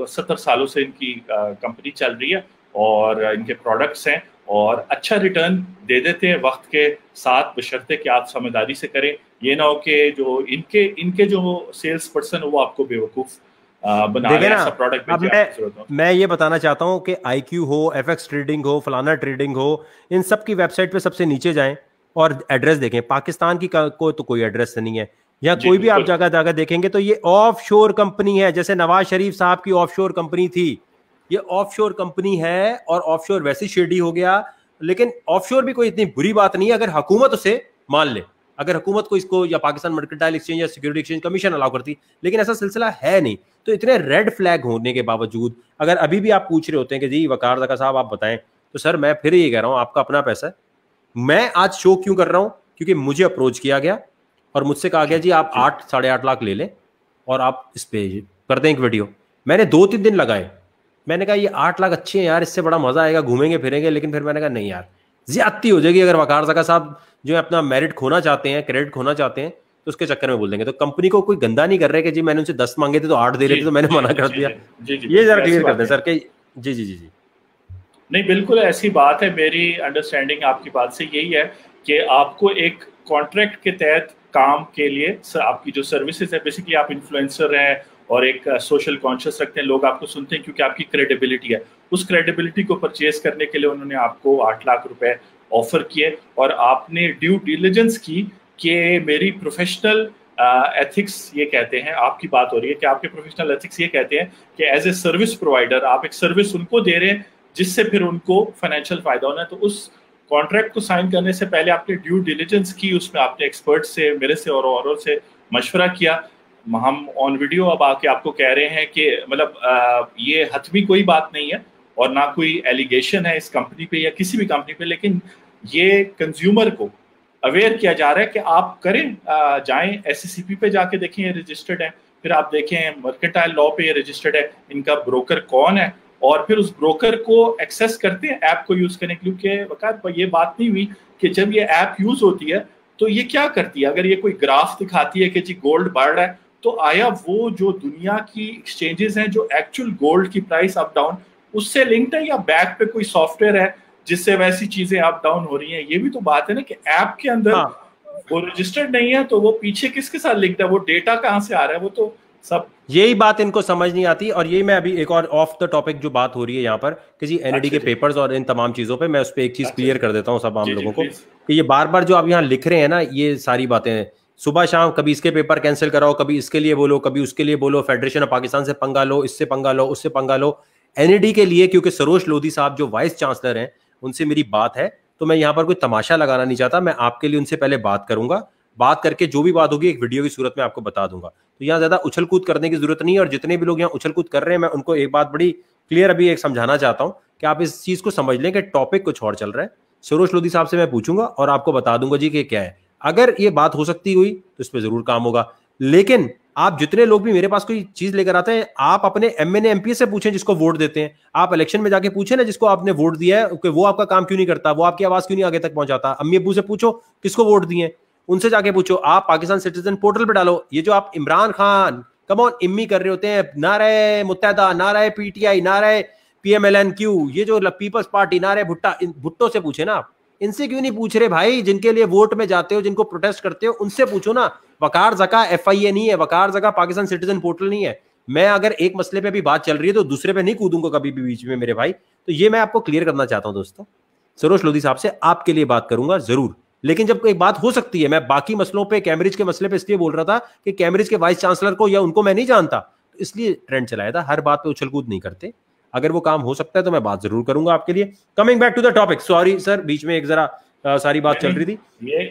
70 सालों से इनकी कंपनी चल रही है और इनके प्रोडक्ट्स हैं और अच्छा रिटर्न दे देते हैं वक्त के साथ, बशर्ते कि आप समझदारी से करें। ये ना हो कि जो इनके जो सेल्स पर्सन वो आपको बेवकूफ बना रहे हैं, ऐसा प्रोडक्ट अब मैं ये बताना चाहता हूं कि IQ हो, FX ट्रेडिंग हो, फलाना ट्रेडिंग हो, इन सब की वेबसाइट पे सबसे नीचे जाएं और एड्रेस देखें। पाकिस्तान की को तो कोई एड्रेस नहीं है, या कोई भी आप जगह जगह देखेंगे तो ये ऑफशोर कंपनी है। जैसे नवाज शरीफ साहब की ऑफशोर कंपनी थी, ये ऑफशोर कंपनी है, और ऑफशोर वैसे शेडी हो गया। लेकिन ऑफशोर भी कोई इतनी बुरी बात नहीं है अगर हुकूमत उसे मान ले, अगर हुकूमत को इसको, या पाकिस्तान मर्केंटाइल एक्सचेंज या सिक्योरिटी एक्सचेंज कमीशन अलाउ करती, लेकिन ऐसा सिलसिला है नहीं। तो इतने रेड फ्लैग होने के बावजूद अगर अभी भी आप पूछ रहे होते हैं कि जी वकार ज़का साहब आप बताएं, तो सर मैं फिर ये कह रहा हूं, आपका अपना पैसा है। मैं आज शो क्यों कर रहा हूं? क्योंकि मुझे अप्रोच किया गया और मुझसे कहा गया जी आप 8-8.5 लाख ले लें और आप इस पे कर दें एक वीडियो। मैंने 2-3 दिन लगाए, मैंने कहा ये 8 लाख अच्छे हैं यार, इससे बड़ा मजा आएगा, घूमेंगे फिरेंगे। लेकिन फिर मैंने कहा नहीं यार, ज्यादती हो जाएगी। अगर वकार ज़का साहब जो है अपना मेरिट खोना चाहते हैं, क्रेडिट खोना चाहते हैं, तो उसके चक्कर में बोल देंगे। तो कंपनी को कोई गंदा नहीं कर रहे कि जी मैंने उनसे 10 मांगे थे तो 8 दे रहे थे तो मैंने मना कर दिया। ये जरा क्लियर कर दें सर के। जी जी जी जी नहीं, बिल्कुल ऐसी बात है। मेरी अंडरस्टैंडिंग आपकी बात से यही है कि आपको एक कॉन्ट्रैक्ट के तहत काम के लिए आपकी जो सर्विसेज है, बेसिकली आप इन्फ्लुएंसर हैं और एक सोशल कॉन्शियस रखते हैं, लोग आपको सुनते हैं क्योंकि आपकी क्रेडिबिलिटी है। उस क्रेडिबिलिटी को परचेज करने के लिए उन्होंने आपको 8 लाख रुपए ऑफर किए और आपने ड्यू डिलिजेंस की कि मेरी प्रोफेशनल एथिक्स ये कहते हैं, आपकी बात हो रही है कि आपके प्रोफेशनल एथिक्स ये कहते हैं कि एज ए सर्विस प्रोवाइडर आप एक सर्विस उनको दे रहे हैं जिससे फिर उनको फाइनेंशियल फायदा होना है। तो उस कॉन्ट्रैक्ट को साइन करने से पहले आपने ड्यू डिलिजेंस की, उसमें आपने एक्सपर्ट से, मेरे से और औरों से मशवरा किया। हम ऑन वीडियो अब आके आपको कह रहे हैं कि मतलब ये हतमी कोई बात नहीं है और ना कोई एलिगेशन है इस कंपनी पे या किसी भी कंपनी पे, लेकिन ये कंज्यूमर को अवेयर किया जा रहा है कि आप करें, जाएं SCCP पे जाके देखें ये रजिस्टर्ड है, फिर आप देखें मर्केंटाइल लॉ पे ये रजिस्टर्ड है, इनका ब्रोकर कौन है, और फिर उस ब्रोकर को एक्सेस करते हैं ऐप को यूज करने के लिए। क्योंकि वकार ये बात नहीं हुई कि जब ये ऐप यूज होती है तो ये क्या करती है। अगर ये कोई ग्राफ दिखाती है कि जी गोल्ड बढ़ रहा है, तो आया वो जो दुनिया की एक्सचेंजेस हैं जो एक्चुअल गोल्ड की प्राइस अप डाउन उससे लिंक्ड है, या बैक पे कोई सॉफ्टवेयर है जिससे वैसी चीजें अप डाउन हो रही हैं। ये भी तो बात है ना कि ऐप के अंदर वो रजिस्टर्ड नहीं है तो वो पीछे किसके साथ लिंक्ड है, वो डेटा कहाँ से आ रहा है, वो तो सब यही बात इनको समझ नहीं आती। और यही मैं अभी एक और ऑफ द टॉपिक जो बात हो रही है यहाँ पर कि जी NAD के पेपर्स और इन तमाम चीजों पे, मैं उस पर एक चीज क्लियर कर देता हूँ सब आम लोगों को कि ये बार बार जो आप यहाँ लिख रहे हैं ना, ये सारी बातें हैं सुबह शाम, कभी इसके पेपर कैंसिल कराओ, कभी इसके लिए बोलो, कभी उसके लिए बोलो, फेडरेशन ऑफ पाकिस्तान से पंगा लो, इससे पंगा लो, उससे पंगा लो। NAD के लिए क्योंकि सरोज लोधी साहब जो वाइस चांसलर हैं उनसे मेरी बात है, तो मैं यहाँ पर कोई तमाशा लगाना नहीं चाहता। मैं आपके लिए उनसे पहले बात करूंगा, बात करके जो भी बात होगी एक वीडियो की सूरत में आपको बता दूंगा। तो यहाँ ज्यादा उछल कूद करने की जरूरत नहीं है। और जितने भी लोग यहाँ उछल कूद कर रहे हैं, मैं उनको एक बात बड़ी क्लियर अभी एक समझाना चाहता हूँ कि आप इस चीज को समझ लें कि टॉपिक कुछ और चल रहा है। सरोज लोधी साहब से मैं पूछूंगा और आपको बता दूंगा जी कि क्या है। अगर ये बात हो सकती हुई तो इस पर जरूर काम होगा। लेकिन आप जितने लोग भी मेरे पास कोई चीज लेकर आते हैं, आप अपने MNA MP से पूछें जिसको वोट देते हैं। आप इलेक्शन में जाके पूछे ना जिसको आपने वोट दिया है कि वो आपका काम क्यों नहीं करता, वो आपकी आवाज क्यों नहीं आगे तक पहुंचाता। अम्मी अब्बू से पूछो किसको वोट दिए, उनसे जाके पूछो। आप पाकिस्तान सिटीजन पोर्टल पे डालो, ये जो आप इमरान खान कम ऑन इम्मी कर रहे होते हैं, नारे मुत्तहदा, नारे PTI, नारे PMLNQ, ये जो पीपल्स पार्टी, नारे भुट्टो से पूछे ना आप, इनसे क्यों नहीं पूछ रहे भाई? जिनके लिए वोट में जाते हो, जिनको प्रोटेस्ट करते हो, उनसे पूछो ना। वकार ज़का FIA नहीं है, वकार ज़का पाकिस्तान सिटीजन पोर्टल नहीं है। मैं अगर एक मसले पे भी बात चल रही है तो दूसरे पे नहीं कूदूंगा कभी भी बीच में मेरे भाई। तो ये मैं आपको क्लियर करना चाहता हूं दोस्तों। सरोज लोधी साहब से आपके लिए बात करूंगा जरूर, लेकिन जब कोई बात हो सकती है, मैं बाकी मसलों पे, कैम्ब्रिज के मसले पे इसलिए बोल रहा था कि कैम्ब्रिज के वाइस चांसलर को या उनको मैं नहीं जानता, तो इसलिए ट्रेंड चलाया था। हर बात पे उछल कूद नहीं करते। अगर वो काम हो सकता है तो मैं बात जरूर करूंगा आपके लिए। Coming back to the topic, sorry sir, बीच में एक जरा सारी बात चल रही थी।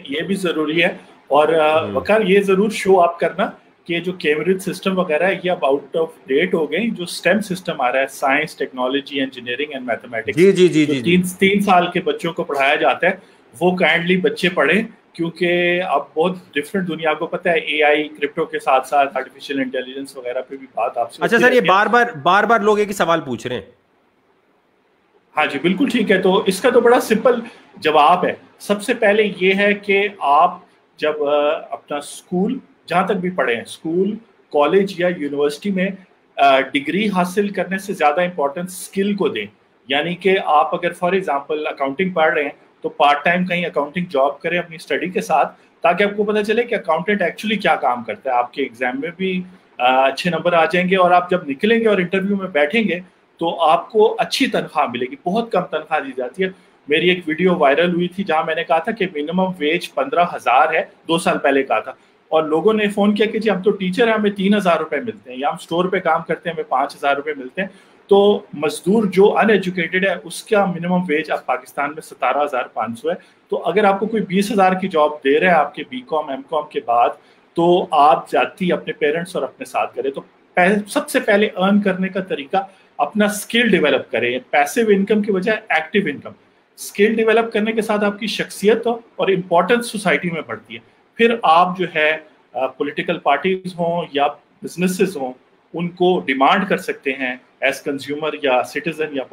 ये भी जरूरी है। और वकार ये जरूर शो आप करना कि जो कैम्ब्रिज सिस्टम वगैरह है ये अब आउट ऑफ डेट हो गए। जो स्टेम सिस्टम आ रहा है, science, technology, engineering and mathematics, जी जी जी जो जी जी। 3 साल के बच्चों को पढ़ाया जाता है, वो काइंडली बच्चे पढ़ें, क्योंकि अब बहुत डिफरेंट दुनिया को पता है, एआई, क्रिप्टो के साथ साथ आर्टिफिशियल इंटेलिजेंस वगैरह पे भी बात आपसे अच्छा होती सर, ये रहती है। बार बार लोग एक ही सवाल पूछ रहे हैं। हाँ जी, बिल्कुल ठीक है। तो इसका तो बड़ा सिंपल जवाब है। सबसे पहले ये है कि आप जब अपना स्कूल, जहाँ तक भी पढ़े हैं, स्कूल, कॉलेज या यूनिवर्सिटी में डिग्री हासिल करने से ज़्यादा इम्पोर्टेंस स्किल को दें। यानी कि आप अगर फॉर एग्जांपल अकाउंटिंग पढ़ रहे हैं तो पार्ट टाइम कहीं अकाउंटिंग जॉब करें अपनी स्टडी के साथ, ताकि आपको पता चले कि अकाउंटेंट एक्चुअली क्या काम करता है। आपके एग्जाम में भी अच्छे नंबर आ जाएंगे, और आप जब निकलेंगे और इंटरव्यू में बैठेंगे तो आपको अच्छी तनख्वाह मिलेगी। बहुत कम तनख्वाह दी जाती है। मेरी एक वीडियो वायरल हुई थी जहां मैंने कहा था कि मिनिमम वेज 15,000 है, 2 साल पहले कहा था, और लोगों ने फोन किया कि जी हम तो टीचर हैं, हमें 3,000 रुपए मिलते हैं, या हम स्टोर पे काम करते हैं, हमें 5,000 रुपए मिलते हैं। तो मजदूर जो अनएजुकेटेड है उसका मिनिमम वेज अब पाकिस्तान में 17,500 है। तो अगर आपको कोई 20,000 की जॉब दे रहा है आपके बीकॉम एमकॉम के बाद, तो आप जाती अपने पेरेंट्स और अपने साथ करें। तो सबसे पहले अर्न करने का तरीका, अपना स्किल डेवलप करें, पैसिव इनकम की बजाय एक्टिव इनकम। स्किल डेवलप करने के साथ आपकी शख्सियत और इम्पोर्टेंस सोसाइटी में बढ़ती है। फिर आप जो है पॉलिटिकल पार्टीज हों या बिजनेसेस हों, उनको डिमांड कर सकते हैं एज कंज्यूमर या सिटीजन या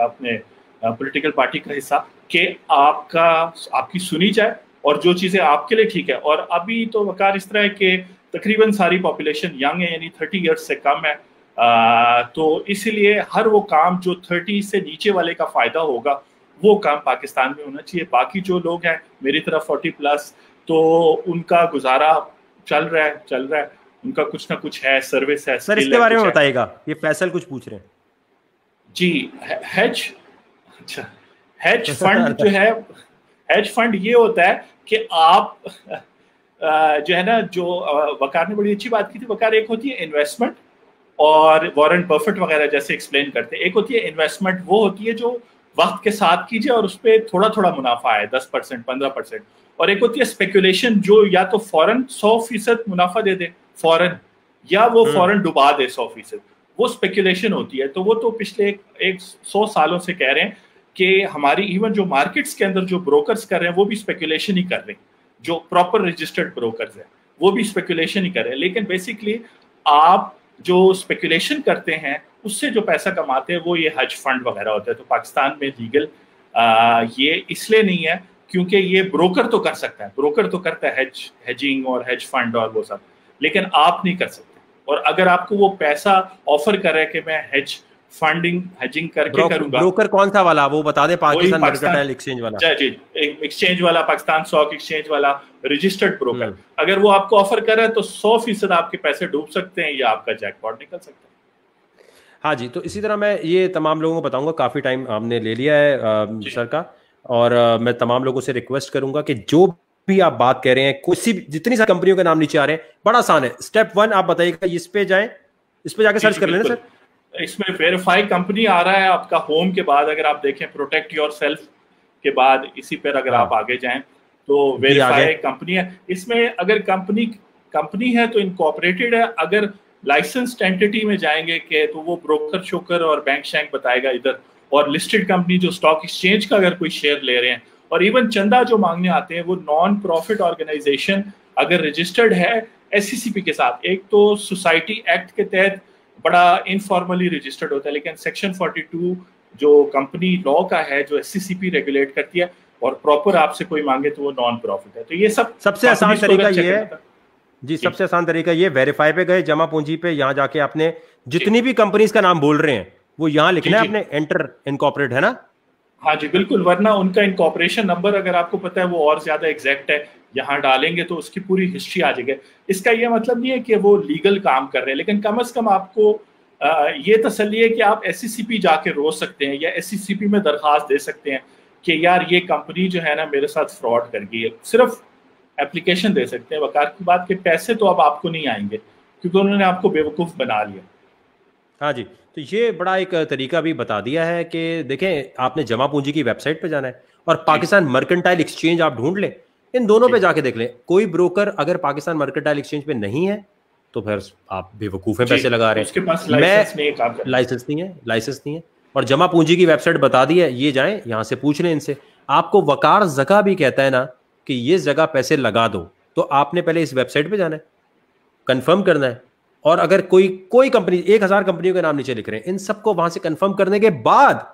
अपने पॉलिटिकल पार्टी का हिस्सा, कि आपकी सुनी जाए और जो चीज़ें आपके लिए ठीक है। और अभी तो वकार इस तरह है कि तकरीबन सारी पॉपुलेशन यंग है, यानी 30 ईयर्स से कम है। तो इसलिए हर वो काम जो 30 से नीचे वाले का फायदा होगा, वो काम पाकिस्तान में होना चाहिए। बाकी जो लोग हैं मेरी तरफ 40+, तो उनका गुजारा चल रहा है, उनका कुछ ना कुछ है, सर्विस है, सर स्किल इसके है, बारे में कुछ है। बताइएगा, ये फैसल कुछ पूछ रहे जी, हेज, अच्छा, हेज फंड जो है, हेज फंड ये होता है कि आप जो है ना, जो वकार ने बड़ी अच्छी बात की थी। वकार, एक होती है इन्वेस्टमेंट, और वॉरेन बफेट वगैरह जैसे एक्सप्लेन करते हैं। एक होती है इन्वेस्टमेंट, वो होती है जो वक्त के साथ कीजिए और उस पर थोड़ा थोड़ा मुनाफा है, 10%, 15%। और एक होती है स्पेकुलेशन, जो या तो फौरन 100% मुनाफा दे दे फौरन, या वो हैं। फौरन डुबा दे 100%। वो स्पेकुलेशन होती है। तो वो तो पिछले एक 100 सालों से कह रहे हैं कि हमारी इवन जो मार्केट्स के अंदर जो ब्रोकर्स कर रहे हैं वो भी स्पेकुलेशन ही कर रहे हैं। जो प्रॉपर रजिस्टर्ड ब्रोकर्स हैं वो भी स्पेकुलेशन ही कर रहे हैं। लेकिन बेसिकली आप जो स्पेकुलेशन करते हैं उससे जो पैसा कमाते हैं वो ये हज फंड वगैरह होते हैं। तो पाकिस्तान में लीगल ये इसलिए नहीं है क्योंकि ये ब्रोकर तो कर सकता है, ब्रोकर तो करता है हेजिंग और हेज फंड और वो सब, लेकिन आप नहीं कर सकते। और अगर आपको वो पैसा ऑफर कर रहे हैं कि मैं हेजिंग करके करूंगा, ब्रोकर कौन सा वाला, वो बता दे, वही पाकिस्तान पाकिस्तान, मर्केंटाइल एक्सचेंज वाला? जी, एक्सचेंज वाला, पाकिस्तान स्टॉक एक्सचेंज वाला रजिस्टर्ड ब्रोकर, हम्म। अगर वो आपको ऑफर कर रहा है तो 100% आपके पैसे डूब सकते हैं या आपका जैकपॉट निकल सकता है। हाँ जी, तो इसी तरह मैं ये तमाम लोगों को बताऊंगा, काफ़ी टाइम हमने ले लिया है जी सर का, और मैं तमाम लोगों से रिक्वेस्ट करूंगा कि जो भी आप बात कह रहे हैं, किसी जितनी सारी कंपनियों के नाम नीचे आ रहे हैं, बड़ा आसान है। स्टेप 1 आप बताइएगा, इस पे जाएं, इस पे जाके जी सर्च जी, कर लेना बिल्कुल। सर। इसमें वेरीफाई कंपनी आ रहा है आपका होम के बाद, अगर आप देखें प्रोटेक्ट योर सेल्फ के बाद, इसी पर अगर आप हाँ आगे जाएं तो जी, आ वेरीफाई गए। कंपनी है। इसमें अगर कंपनी है तो इनकॉर्पोरेटेड है। अगर लाइसेंस्ड एंटिटी में जाएंगे के तो वो ब्रोकर शोकर और बैंक शैंक बताएगा इधर। और लिस्टेड कंपनी जो स्टॉक एक्सचेंज का अगर कोई शेयर ले रहे हैं, और इवन चंदा जो मांगने आते हैं वो नॉन प्रॉफिट ऑर्गेनाइजेशन अगर रजिस्टर्ड है एससीसीपी के साथ, एक तो सोसाइटी एक्ट के तहत बड़ा इनफॉर्मली रजिस्टर्ड होता है, लेकिन सेक्शन 42 जो कंपनी लॉ का है, जो एससीसीपी रेगुलेट करती है, और प्रॉपर आपसे कोई मांगे तो वो नॉन प्रॉफिट है। तो ये सब सबसे आसान तरीका ये है जी, जी सबसे आसान तरीका ये, वेरीफाई पे गए, जमा पूंजी पे, यहाँ जाके आपने जी जितनी भी कंपनीज का नाम बोल रहे हैं वो यहाँ जी लिखना है, जी, अपने एंटर इनकॉर्पोरेट, है ना? हाँ जी बिल्कुल। वरना उनका इनकॉर्पोरेशन नंबर अगर आपको पता है वो और ज्यादा एग्जैक्ट है, यहाँ डालेंगे तो उसकी पूरी हिस्ट्री आ जाएगी। इसका ये मतलब नहीं है कि वो लीगल काम कर रहे हैं, लेकिन कम से कम आपको ये तसल्ली है कि आप एससीसीपी जाके रोज सकते हैं या एससीसीपी में दरखास्त दे सकते हैं कि यार ये कंपनी जो है ना मेरे साथ फ्रॉड कर गई है। सिर्फ एप्लीकेशन दे सकते हैं। वकार की बात के पैसे तो अब आपको नहीं आएंगे क्योंकि उन्होंने आपको बेवकूफ़ बना लिया। हाँ जी, तो ये बड़ा एक तरीका भी बता दिया है कि देखें, आपने जमा पूंजी की वेबसाइट पे जाना है और जी पाकिस्तान मर्केंटाइल एक्सचेंज आप ढूंढ लें, इन दोनों जी पे जाके देख लें। कोई ब्रोकर अगर पाकिस्तान मर्केंटाइल एक्सचेंज पे नहीं है तो फिर आप बेवकूफ हैं पैसे लगा रहे हैं। उसके पास लाइसेंस नहीं है काम करने का। लाइसेंस नहीं है। और जमा पूंजी की वेबसाइट बता दी है, ये जाएं यहां से पूछ लें इनसे। आपको वकार जका भी कहता है ना कि ये जगह पैसे लगा दो, तो आपने पहले इस वेबसाइट पे जाना है, कंफर्म करना है। और अगर कोई कंपनी 1000 कंपनियों के नाम नीचे लिख रहे हैं, इन सबको वहां से कंफर्म करने के बाद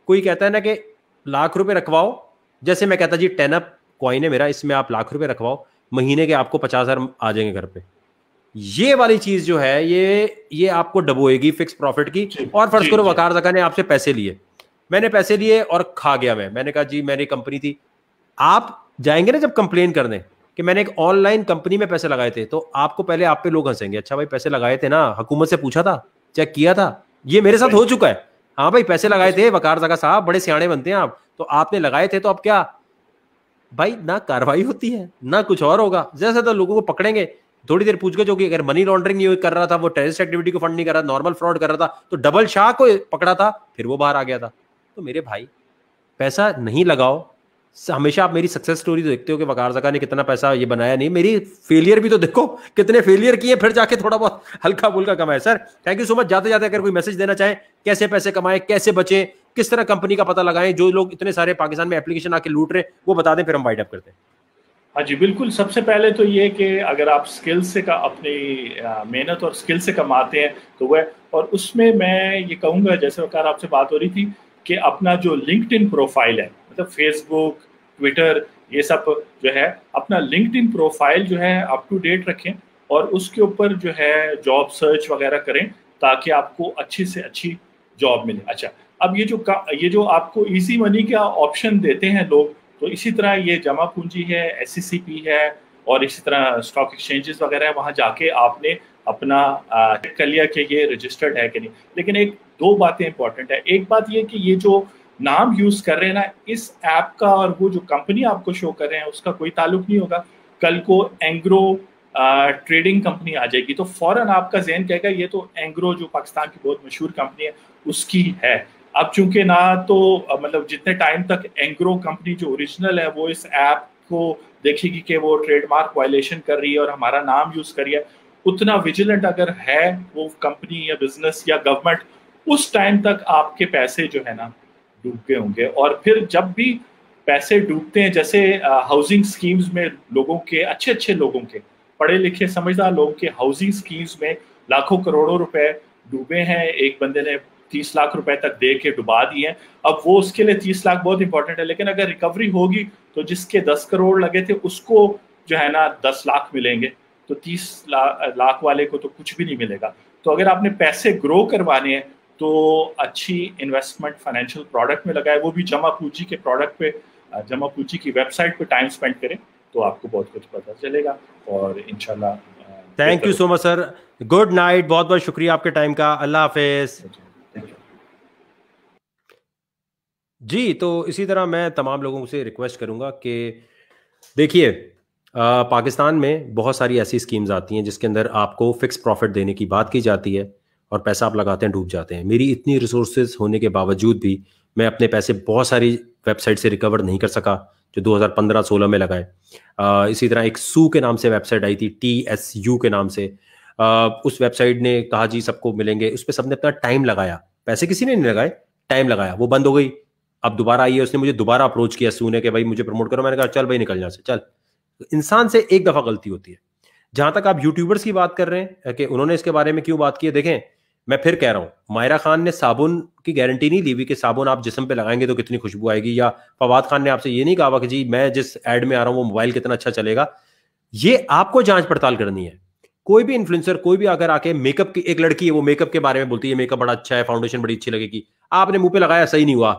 कोई कहता है ना कि लाख रुपए रखवाओ, जैसे मैं कहता जी 10 अप कॉइन है मेरा, इसमें आप लाख रुपए रखवाओ, महीने के आपको 50,000 आ जाएंगे घर पे। ये वाली चीज जो है ये आपको डबोएगी फिक्स प्रॉफिट की। और फर्ज करो वकार जका ने आपसे पैसे लिए, मैंने पैसे लिए और खा गया, मैंने कहा जी मेरी कंपनी थी। आप जाएंगे ना जब कंप्लेन करने कि मैंने एक ऑनलाइन कंपनी में पैसे लगाए थे, तो आपको पहले आप पे लोग हंसेंगे, अच्छा भाई पैसे लगाए थे ना, हुकूमत से पूछा था, चेक किया था। ये मेरे साथ हो चुका है। हाँ भाई पैसे लगाए थे, वकार जका साहब बड़े सियाणे बनते हैं आप, तो आपने लगाए थे तो अब क्या भाई, ना कार्रवाई होती है ना कुछ और होगा। जैसे तो लोगों को पकड़ेंगे, थोड़ी देर पूछ गए, अगर मनी लॉन्ड्रिंग नहीं कर रहा था, वो टेररिस्ट एक्टिविटी को फंड नहीं कर रहा, नॉर्मल फ्रॉड कर रहा था, तो डबल शाह को पकड़ा था, फिर वो बाहर आ गया था। तो मेरे भाई पैसा नहीं लगाओ। हमेशा आप मेरी सक्सेस स्टोरी तो देखते हो कि वकार जका ने कितना पैसा ये बनाया, नहीं मेरी फेलियर भी तो देखो, कितने फेलियर किए फिर जाके थोड़ा बहुत हल्का फुल्का कमाए। Sir thank you so much. जाते जाते अगर कोई मैसेज देना चाहे, कैसे पैसे कमाए, कैसे बचे, किस तरह कंपनी का पता लगाएं, जो लोग इतने सारे पाकिस्तान में एप्लीकेशन आके लूट रहे, वो बता दें, फिर हम वाइट अप करते हैं। हाँ जी बिल्कुल। सबसे पहले तो ये कि अगर आप स्किल से का अपनी मेहनत और स्किल से कमाते हैं तो वह, और उसमें मैं ये कहूँगा, जैसे वकार आपसे बात हो रही थी कि अपना जो लिंक्डइन प्रोफाइल है, मतलब फेसबुक, ट्विटर, ये सब जो है, अपना लिंक्डइन प्रोफाइल जो है अप टू डेट रखें और उसके ऊपर जो है जॉब सर्च वगैरह करें ताकि आपको अच्छी से अच्छी जॉब मिले। अच्छा, अब ये जो आपको इजी मनी का ऑप्शन देते हैं लोग, तो इसी तरह ये जमा पूंजी है, SCCP है, और इसी तरह स्टॉक एक्सचेंजेस वगैरह है, वहाँ जाके आपने अपना चेक कर लिया कि ये रजिस्टर्ड है कि नहीं। लेकिन दो बातें इंपॉर्टेंट है। एक बात ये कि ये जो नाम यूज कर रहे हैं ना, इस ऐप का और वो जो कंपनी आपको शो कर रहे हैं उसका कोई ताल्लुक नहीं होगा। कल को एंग्रो ट्रेडिंग कंपनी आ जाएगी तो फौरन आपका जहन कहेगा ये तो एंग्रो जो पाकिस्तान की बहुत मशहूर कंपनी है उसकी है। अब चूंकि ना तो मतलब जितने टाइम तक एंग्रो कंपनी जो ओरिजिनल है वो इस ऐप को देखेगी कि वो ट्रेडमार्क वायलेशन कर रही है और हमारा नाम यूज कर रही है, उतना विजिलेंट अगर है वो कंपनी या बिजनेस या गवर्नमेंट, उस टाइम तक आपके पैसे जो है ना डूबते होंगे। और फिर जब भी पैसे डूबते हैं, जैसे हाउसिंग स्कीम्स में लोगों के, अच्छे अच्छे लोगों के, पढ़े लिखे समझदार लोगों के हाउसिंग स्कीम्स में लाखों करोड़ों रुपए डूबे हैं। एक बंदे ने 30 लाख रुपए तक दे के डुबा दिए हैं। अब वो उसके लिए 30 लाख बहुत इंपॉर्टेंट है, लेकिन अगर रिकवरी होगी तो जिसके 10 करोड़ लगे थे उसको जो है ना 10 लाख मिलेंगे, तो 30 लाख वाले को तो कुछ भी नहीं मिलेगा। तो अगर आपने पैसे ग्रो करवाने हैं तो अच्छी इन्वेस्टमेंट फाइनेंशियल प्रोडक्ट में लगाए, वो भी जमा पूंजी के प्रोडक्ट पे, जमा पूंजी की वेबसाइट पे टाइम स्पेंड करें तो आपको बहुत कुछ पता चलेगा और इंशाल्लाह। Thank you so much sir, good night, बहुत बहुत शुक्रिया आपके टाइम का, अल्लाह हाफिज। जी, तो इसी तरह मैं तमाम लोगों से रिक्वेस्ट करूंगा कि देखिए पाकिस्तान में बहुत सारी ऐसी स्कीम्स आती हैं जिसके अंदर आपको फिक्स प्रॉफिट देने की बात की जाती है और पैसा आप लगाते हैं डूब जाते हैं। मेरी इतनी रिसोर्सेज होने के बावजूद भी मैं अपने पैसे बहुत सारी वेबसाइट से रिकवर नहीं कर सका जो 2015-16 में लगाए। इसी तरह एक सू के नाम से वेबसाइट आई थी, TSU के नाम से। उस वेबसाइट ने कहा जी सबको मिलेंगे, उस पर सबने अपना टाइम लगाया, पैसे किसी ने नहीं लगाए, टाइम लगाया, वो बंद हो गई। अब दोबारा आई है, उसने मुझे दोबारा अप्रोच किया सू ने कि भाई मुझे प्रमोट करो। मैंने कहा चल भाई निकल यहाँ से चल। इंसान से एक दफा गलती होती है। जहां तक आप यूट्यूबर्स की बात कर रहे हैं कि उन्होंने इसके बारे में क्यों बात की है, देखें मैं फिर कह रहा हूं, मायरा खान ने साबुन की गारंटी नहीं ली हुई कि साबुन आप जिस्म पे लगाएंगे तो कितनी खुशबू आएगी, या फवाद खान ने आपसे ये नहीं कहा कि जी मैं जिस एड में आ रहा हूं वो मोबाइल कितना अच्छा चलेगा। ये आपको जांच पड़ताल करनी है। कोई भी इन्फ्लुएंसर, कोई भी अगर आके मेकअप की, एक लड़की है वो मेकअप के बारे में बोलती है मेकअप बड़ा अच्छा है, फाउंडेशन बड़ी अच्छी लगेगी, आपने मुंह पे लगाया सही नहीं हुआ,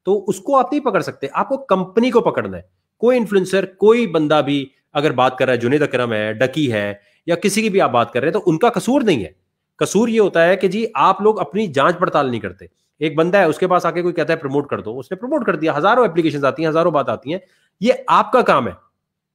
तो उसको आप नहीं पकड़ सकते, आपको कंपनी को पकड़ना है। कोई इन्फ्लुएंसर, कोई बंदा भी अगर बात कर रहा है, जुनेद अकरम है, डकी है, या किसी की भी आप बात कर रहे हैं, तो उनका कसूर नहीं है। कसूर ये होता है कि जी आप लोग अपनी जांच पड़ताल नहीं करते। एक बंदा है, उसके पास आके कोई कहता है प्रमोट कर दो, उसने प्रमोट कर दिया, हजारों एप्लीकेशन आती हैं, हजारों बात आती हैं, ये आपका काम है,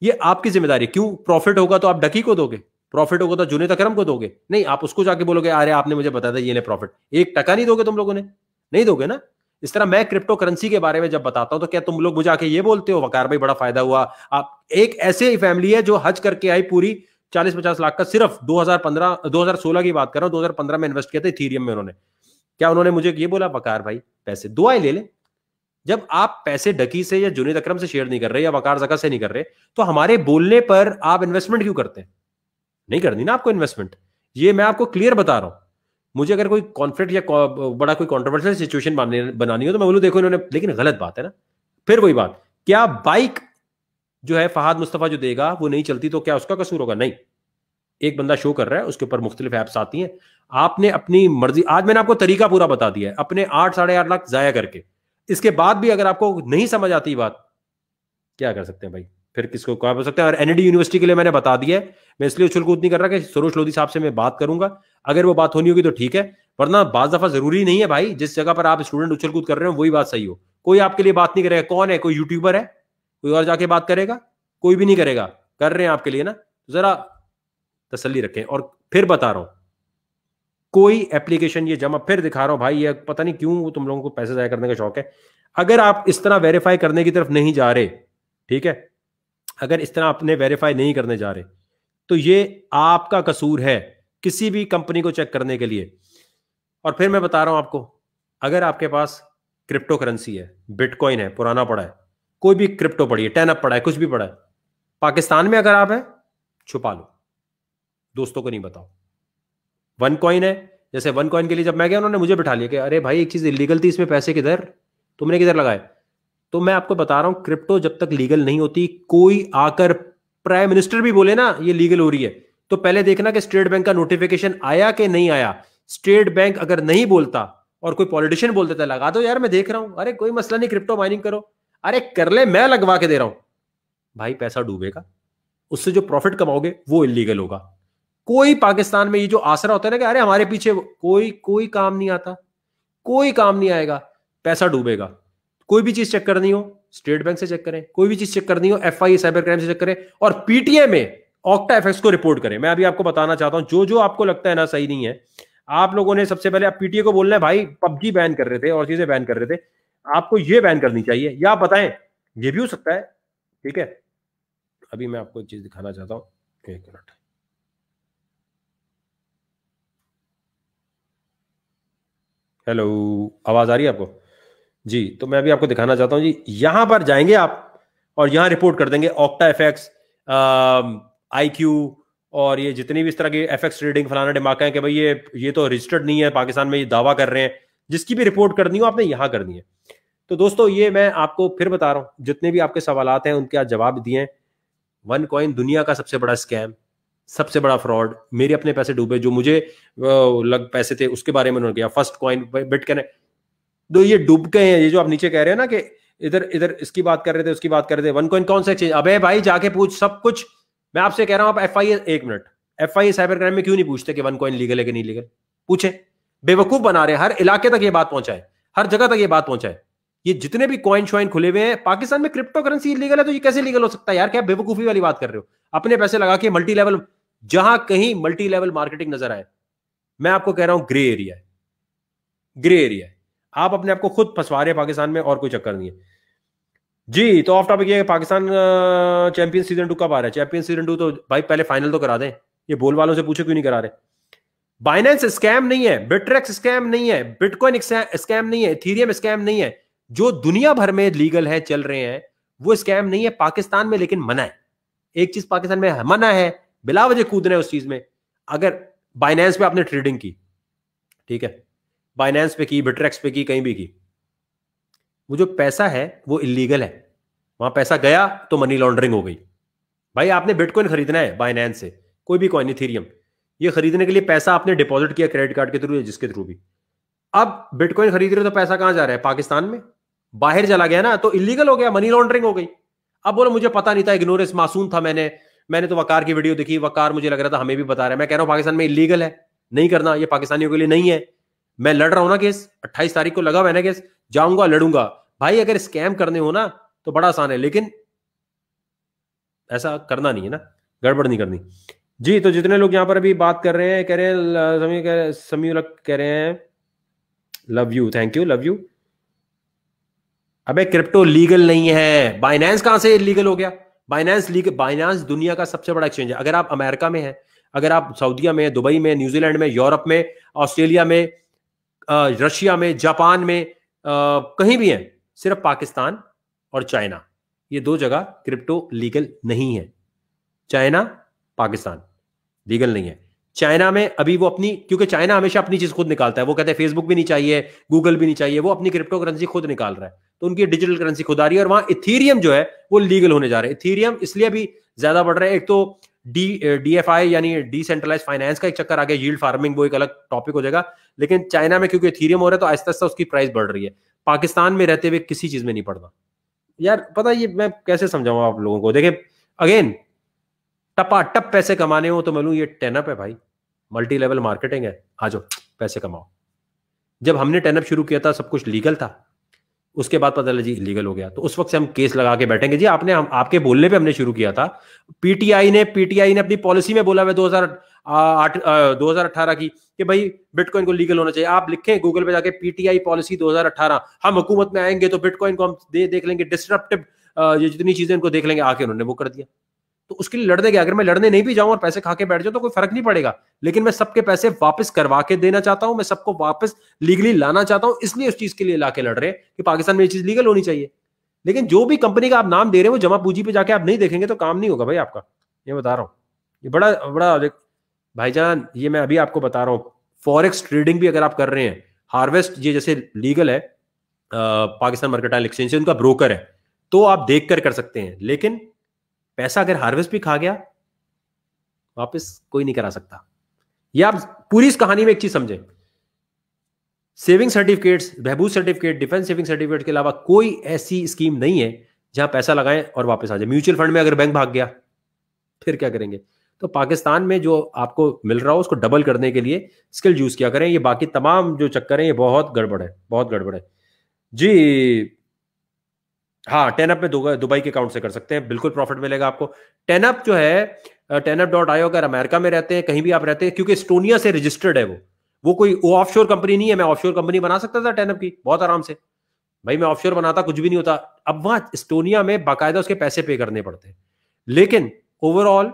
ये आपकी जिम्मेदारी है। क्यों? प्रॉफिट होगा तो आप डकी को दोगे, प्रॉफिट होगा तो जुनेद अकरम को दोगे, नहीं आप उसको जाके बोलोगे अरे आपने मुझे बताया था ये ले प्रॉफिट, 1 टका नहीं दोगे तुम लोगों ने, नहीं दोगे ना। इस तरह मैं क्रिप्टो करेंसी के बारे में जब बताता हूं तो क्या तुम लोग मुझे आके ये बोलते हो वकार भाई बड़ा फायदा हुआ। आप, एक ऐसे फैमिली है जो हज करके आई पूरी, 40-50 लाख का सिर्फ 2016 की बात कर रहा हूं, 2015 में इन्वेस्ट किया था इथीरियम में उन्होंने। क्या उन्होंने मुझे ये बोला, वकार भाई पैसे दुआएं ले ले। जब आप पैसे डकी से या जुनेद अकरम से शेयर नहीं कर रहे या वकार जका से नहीं कर रहे, तो हमारे बोलने पर आप इन्वेस्टमेंट क्यों करते हैं? नहीं करनी ना आपको इन्वेस्टमेंट। ये मैं आपको क्लियर बता रहा हूं। मुझे अगर कोई कॉन्फ्लिक्ट या बड़ा कोई कंट्रोवर्शियल सिचुएशन बनानी हो तो मैं बोलूं देखो इन्होंने, लेकिन गलत बात है ना। फिर वही बात, क्या बाइक जो है फहाद मुस्तफा जो देगा वो नहीं चलती तो क्या उसका कसूर होगा? नहीं, एक बंदा शो कर रहा है, उसके ऊपर मुख्तलिफ ऐप्स आती हैं, आपने अपनी मर्जी, आज मैंने आपको तरीका पूरा बता दिया है, अपने 8-8.5 लाख जाया करके, इसके बाद भी अगर आपको नहीं समझ आती बात, क्या कर सकते हैं भाई? फिर किसको क्या बोल सकते हैं? और एनडी यूनिवर्सिटी के लिए मैंने बता दिया है, मैं इसलिए उछल कूद नहीं कर रहा कि सरोज लोधी साहब से मैं बात करूंगा, अगर वो बात होनी होगी तो ठीक है, वरना बाज दफा जरूरी नहीं है भाई जिस जगह पर आप स्टूडेंट उछल कूद कर रहे हो वही बात सही हो। कोई आपके लिए बात नहीं करेगा। कौन है? कोई यूट्यूबर है कोई और जाके बात करेगा? कोई भी नहीं करेगा। कर रहे हैं आपके लिए ना, जरा तसल्ली रखें। और फिर बता रहा हूं, कोई एप्लीकेशन ये जमा, फिर दिखा रहा हूं भाई, ये पता नहीं क्यों तुम लोगों को पैसे जाया करने का शौक है। अगर आप इस तरह वेरीफाई करने की तरफ नहीं जा रहे, ठीक है, अगर इस तरह अपने वेरीफाई नहीं करने जा रहे तो ये आपका कसूर है किसी भी कंपनी को चेक करने के लिए। और फिर मैं बता रहा हूं आपको, अगर आपके पास क्रिप्टो करेंसी है, बिटकॉइन है, पुराना पड़ा है, कोई भी क्रिप्टो पड़ी है, 10 अप पड़ा है, कुछ भी पड़ा है, पाकिस्तान में अगर आप है, छुपा लो, दोस्तों को नहीं बताओ। वन कॉइन है, जैसे वन कॉइन के लिए जब मैं गया उन्होंने मुझे बिठा लिया कि अरे भाई एक चीज इलीगल थी, इसमें पैसे किधर, तुमने किधर लगाए? तो मैं आपको बता रहा हूं, क्रिप्टो जब तक लीगल नहीं होती, कोई आकर प्राइम मिनिस्टर भी बोले ना ये लीगल हो रही है, तो पहले देखना कि स्टेट बैंक का नोटिफिकेशन आया कि नहीं आया। स्टेट बैंक अगर नहीं बोलता और कोई पॉलिटिशियन बोल देता लगा दो यार मैं देख रहा हूं, अरे कोई मसला नहीं क्रिप्टो माइनिंग करो, अरे कर ले मैं लगवा के दे रहा हूं, भाई पैसा डूबेगा, उससे जो प्रॉफिट कमाओगे वो इलीगल होगा। कोई पाकिस्तान में ये जो आसरा होता है ना कि अरे हमारे पीछे कोई काम नहीं आता, कोई काम नहीं आएगा, पैसा डूबेगा। कोई भी चीज चेक करनी हो स्टेट बैंक से चेक करें, कोई भी चीज चेक करनी हो एफआईए साइबर क्राइम से चेक करें, और पीटीए में ऑक्टा एफएक्स को रिपोर्ट करें। मैं अभी आपको बताना चाहता हूं, जो जो आपको लगता है ना सही नहीं है, आप लोगों ने सबसे पहले आप पीटीए को बोलना है भाई पबजी बैन कर रहे थे और चीजें बैन कर रहे थे, आपको ये बैन करनी चाहिए, या आप बताएं ये भी हो सकता है। ठीक है, अभी मैं आपको एक चीज दिखाना चाहता हूं, एक मिनट। हेलो, आवाज आ रही है आपको? जी, तो मैं अभी आपको दिखाना चाहता हूं जी, यहां पर जाएंगे आप और यहां रिपोर्ट कर देंगे ऑक्टा एफएक्स, आईक्यू, और ये जितनी भी इस तरह की एफएक्स ट्रेडिंग फलाना डिमाका है कि भाई ये तो रजिस्टर्ड नहीं है पाकिस्तान में, ये दावा कर रहे हैं, जिसकी भी रिपोर्ट करनी हो आपने यहां करनी है। तो दोस्तों ये मैं आपको फिर बता रहा हूं, जितने भी आपके सवालात हैं उनके आज जवाब दिए हैं। वन कॉइन दुनिया का सबसे बड़ा स्कैम, सबसे बड़ा फ्रॉड, मेरे अपने पैसे डूबे, जो मुझे लग पैसे थे उसके बारे में उन्होंने किया। फर्स्ट कॉइन बिटकॉइन, तो ये डूब गए हैं। ये जो आप नीचे कह रहे हैं ना कि इधर इधर इसकी बात कर रहे थे उसकी बात कर रहे थे, वन कॉइन कौन सा एक्सचेंज, अबे भाई जाके पूछ सब कुछ। मैं आपसे कह रहा हूं आप एफआईए, एक मिनट, एफआईए साइबर क्राइम में क्यों नहीं पूछते कि वन कॉइन लीगल है कि नहीं लीगल? पूछे, बेवकूफ बना रहे हैं, हर इलाके तक ये बात पहुंचाए, हर जगह तक ये बात पहुंचाए। ये जितने भी कॉइन शॉइन खुले हुए हैं, पाकिस्तान में क्रिप्टो करेंसी इलीगल है तो ये कैसे लीगल हो सकता है यार? क्या बेवकूफी वाली बात कर रहे हो? अपने पैसे लगा के मल्टी लेवल, जहां कहीं मल्टी लेवल मार्केटिंग नजर आए, मैं आपको कह रहा हूं ग्रे एरिया है, ग्रे एरिया है। आप अपने आप को खुद फंसवा रहे हैं पाकिस्तान में, और कोई चक्कर नहीं है जी। तो ऑफ टॉपिक ये, पाकिस्तान चैंपियन सीजन 2 कब आ रहा है? चैंपियन सीजन 2 तो भाई पहले फाइनल तो करा दें, ये बोल वालों से पूछो क्यों नहीं करा रहे। बाइनेंस स्कैम नहीं है, बिटरेक्स स्कैम नहीं है, बिटकॉइन स्कैम नहीं है, इथीरियम स्कैम नहीं है, जो दुनिया भर में लीगल है चल रहे हैं वो स्कैम नहीं है। पाकिस्तान में लेकिन मना है, एक चीज पाकिस्तान में मना है, बिला वजह कूदना है उस चीज में। अगर बाइनेंस पे आपने ट्रेडिंग की, ठीक है, बाइनेंस पे की, बिटरेक्स पे की, कहीं भी की, वो जो पैसा है वो इलीगल है, वहां पैसा गया तो मनी लॉन्ड्रिंग हो गई। भाई आपने बिटकॉइन खरीदना है बाइनेंस से, कोई भी कॉइन, इथीरियम, ये खरीदने के लिए पैसा आपने डिपॉजिट किया क्रेडिट कार्ड के थ्रू या जिसके थ्रू भी। अब बिटकॉइन खरीद रहे हो तो पैसा कहां जा रहा है? पाकिस्तान में, बाहर चला गया ना तो इलीगल हो गया, मनी लॉन्ड्रिंग हो गई। अब बोलो मुझे पता नहीं था, इग्नोरेंस, मासूम था, मैंने तो वकार की वीडियो देखी, वकार मुझे लग रहा था हमें भी बता रहा है। मैं कह रहा हूं पाकिस्तान में इलीगल है, नहीं करना, ये पाकिस्तानियों के लिए नहीं है। मैं लड़ रहा हूं ना केस, 28 तारीख को लगा हुआ है ना केस, जाऊंगा लड़ूंगा। भाई अगर स्कैम करने हो ना तो बड़ा आसान है, लेकिन ऐसा करना नहीं है ना, गड़बड़ नहीं करनी जी। तो जितने लोग यहां पर अभी बात कर रहे हैं, कह रहे हैं समी कह रहे हैं love you, thank you, love you. अबे क्रिप्टो लीगल नहीं है, बाइनेंस कहां से लीगल हो गया? बाइनांस दुनिया का सबसे बड़ा एक्सचेंज है। अगर आप अमेरिका में हैं, अगर आप सऊदीया में, दुबई में, न्यूजीलैंड में, यूरोप में, ऑस्ट्रेलिया में, रशिया में, जापान में, कहीं भी हैं, सिर्फ पाकिस्तान और चाइना, ये दो जगह क्रिप्टो लीगल नहीं है। चाइना, पाकिस्तान लीगल नहीं है। चाइना में अभी वो अपनी, क्योंकि चाइना हमेशा अपनी चीज खुद निकालता है, वो कहते हैं फेसबुक भी नहीं चाहिए, गूगल भी नहीं चाहिए, वो अपनी क्रिप्टो करेंसी खुद निकाल रहा है, तो उनकी डिजिटल करेंसी खुद आ रही है। और वहां इथीरियम जो है वो लीगल होने जा रहा है। इथीरियम इसलिए भी ज्यादा बढ़ रहा है, एक तो डीएफआई यानी डिसेंट्रलाइज फाइनेंस का एक चक्कर आ गया, यील्ड फार्मिंग, वो एक अलग टॉपिक हो जाएगा। लेकिन चाइना में क्योंकि इथीरियम हो रहा है तो आहिस्ता आहिस्ता उसकी प्राइस बढ़ रही है। पाकिस्तान में रहते हुए किसी चीज में नहीं पड़ता यार। पता ये मैं कैसे समझाऊं आप लोगों को? देखें, अगेन टपाटप पैसे कमाने हो तो मैं ये टेनअप है भाई, मल्टी लेवल मार्केटिंग है, आ जाओ पैसे कमाओ। जब हमने टेनअप शुरू किया था सब कुछ लीगल था, उसके बाद पता चला जी इलीगल हो गया, तो उस वक्त से हम केस लगा के बैठेंगे जी। आपके बोलने पे हमने शुरू किया था। पीटीआई ने अपनी पॉलिसी में बोला हुआ 2018 की कि भाई बिटकॉइन को लीगल होना चाहिए। आप लिखें गूगल पे जाके पीटीआई पॉलिसी 2018, हम हुकूमत में आएंगे तो बिटकॉइन को हम देख लेंगे, डिस्ट्रप्टिव ये जितनी चीजें इनको देख लेंगे। आके उन्होंने वो कर दिया। तो उसके लिए लड़ने गया, अगर मैं लड़ने नहीं भी जाऊं और पैसे खा के बैठ जाऊं तो कोई फर्क नहीं पड़ेगा, लेकिन मैं सबके पैसे वापस करवा के देना चाहता हूं, मैं सबको वापस लीगली लाना चाहता हूं, इसलिए उस चीज के लिए लाके लड़ रहे हैं कि पाकिस्तान में ये चीज लीगल होनी चाहिए। लेकिन जो भी कंपनी का आप नाम दे रहे हैं वो जमा पूंजी पे जाके आप नहीं देखेंगे तो काम नहीं होगा भाई आपका, ये बता रहा हूं। ये बड़ा बड़ा भाईजान, ये मैं अभी आपको बता रहा हूं, फॉरेक्स ट्रेडिंग भी अगर आप कर रहे हैं, हार्वेस्ट ये जैसे लीगल है पाकिस्तान मर्केंटाइल एक्सचेंज से, उनका ब्रोकर है, तो आप देख कर सकते हैं। लेकिन पैसा अगर हार्वेस्ट भी खा गया वापस कोई नहीं करा सकता। ये आप पूरी इस कहानी में एक चीज समझें, सेविंग सर्टिफिकेट्स, बहबूद सर्टिफिकेट, डिफेंस सेविंग सर्टिफिकेट के अलावा कोई ऐसी स्कीम नहीं है जहां पैसा लगाएं और वापस आ जाए। म्यूचुअल फंड में अगर बैंक भाग गया फिर क्या करेंगे? तो पाकिस्तान में जो आपको मिल रहा हो उसको डबल करने के लिए स्किल यूज किया करें। ये बाकी तमाम जो चक्कर है ये बहुत गड़बड़ है, बहुत गड़बड़ है जी। हाँ, टेनअप में दुबई के अकाउंट से कर सकते हैं, बिल्कुल प्रॉफिट मिलेगा आपको। टेनअप जो है, टेनअप.io, अगर अमेरिका में रहते हैं, कहीं भी आप रहते हैं, क्योंकि एस्टोनिया से रजिस्टर्ड है वो कोई ऑफशोर कंपनी नहीं है। मैं ऑफशोर कंपनी बना सकता था टेनअप की बहुत आराम से भाई, मैं ऑफशोर बनाता, कुछ भी नहीं होता। अब वहां एस्टोनिया में बाकायदा उसके पैसे पे करने पड़ते हैं। लेकिन ओवरऑल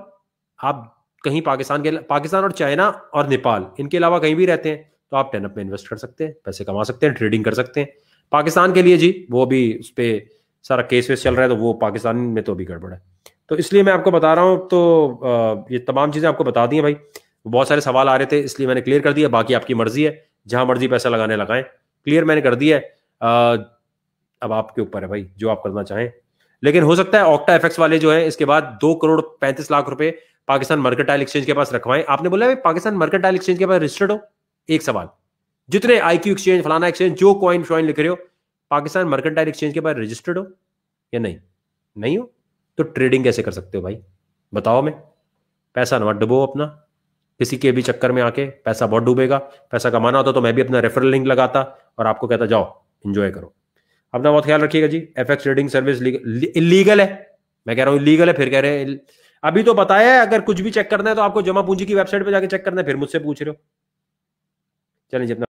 आप कहीं पाकिस्तान और चाइना और नेपाल, इनके अलावा कहीं भी रहते हैं तो आप टेनअप में इन्वेस्ट कर सकते हैं, पैसे कमा सकते हैं, ट्रेडिंग कर सकते हैं। पाकिस्तान के लिए जी वो भी उस पर सारा केस वेस चल रहा है, तो वो पाकिस्तान में तो भी गड़बड़ है। तो इसलिए मैं आपको बता रहा हूँ, तो ये तमाम चीज़ें आपको बता दी हैं भाई। बहुत सारे सवाल आ रहे थे इसलिए मैंने क्लियर कर दिया, बाकी आपकी मर्जी है, जहां मर्जी पैसा लगाने लगाएं, क्लियर मैंने कर दिया है। अब आपके ऊपर है भाई जो आप करना चाहें। लेकिन हो सकता है ऑक्टा एफएक्स वाले जो है इसके बाद 2 करोड़ 35 लाख रुपए पाकिस्तान मर्केंटाइल एक्सचेंज के पास रखवाएं। आपने बोला भाई पाकिस्तान मर्केंटाइल एक्सचेंज के पास रजिस्टर्ड हो? एक सवाल, जितने IQ एक्सचेंज, फलाना एक्सचेंज, जो कॉइन शॉइन लिख रहे हो, पाकिस्तान मर्केंटाइल एक्सचेंज के पास रजिस्टर्ड हो या नहीं? नहीं हो तो ट्रेडिंग कैसे कर सकते हो भाई? बताओ। मैं पैसा ना डुबो अपना किसी के भी चक्कर में आके, पैसा बहुत डूबेगा। पैसा कमाना होता तो मैं भी अपना रेफरल लिंक लगाता और आपको कहता जाओ एंजॉय करो। अपना बहुत ख्याल रखिएगा जी। एफएक्स ट्रेडिंग सर्विस इलीगल है, मैं कह रहा हूं इलीगल है, फिर कह रहे हैं अभी तो बताया है। अगर कुछ भी चेक करना है तो आपको जमा पूंजी की वेबसाइट पे जाके चेक करना है, फिर मुझसे पूछ रहे हो। चलिए जितना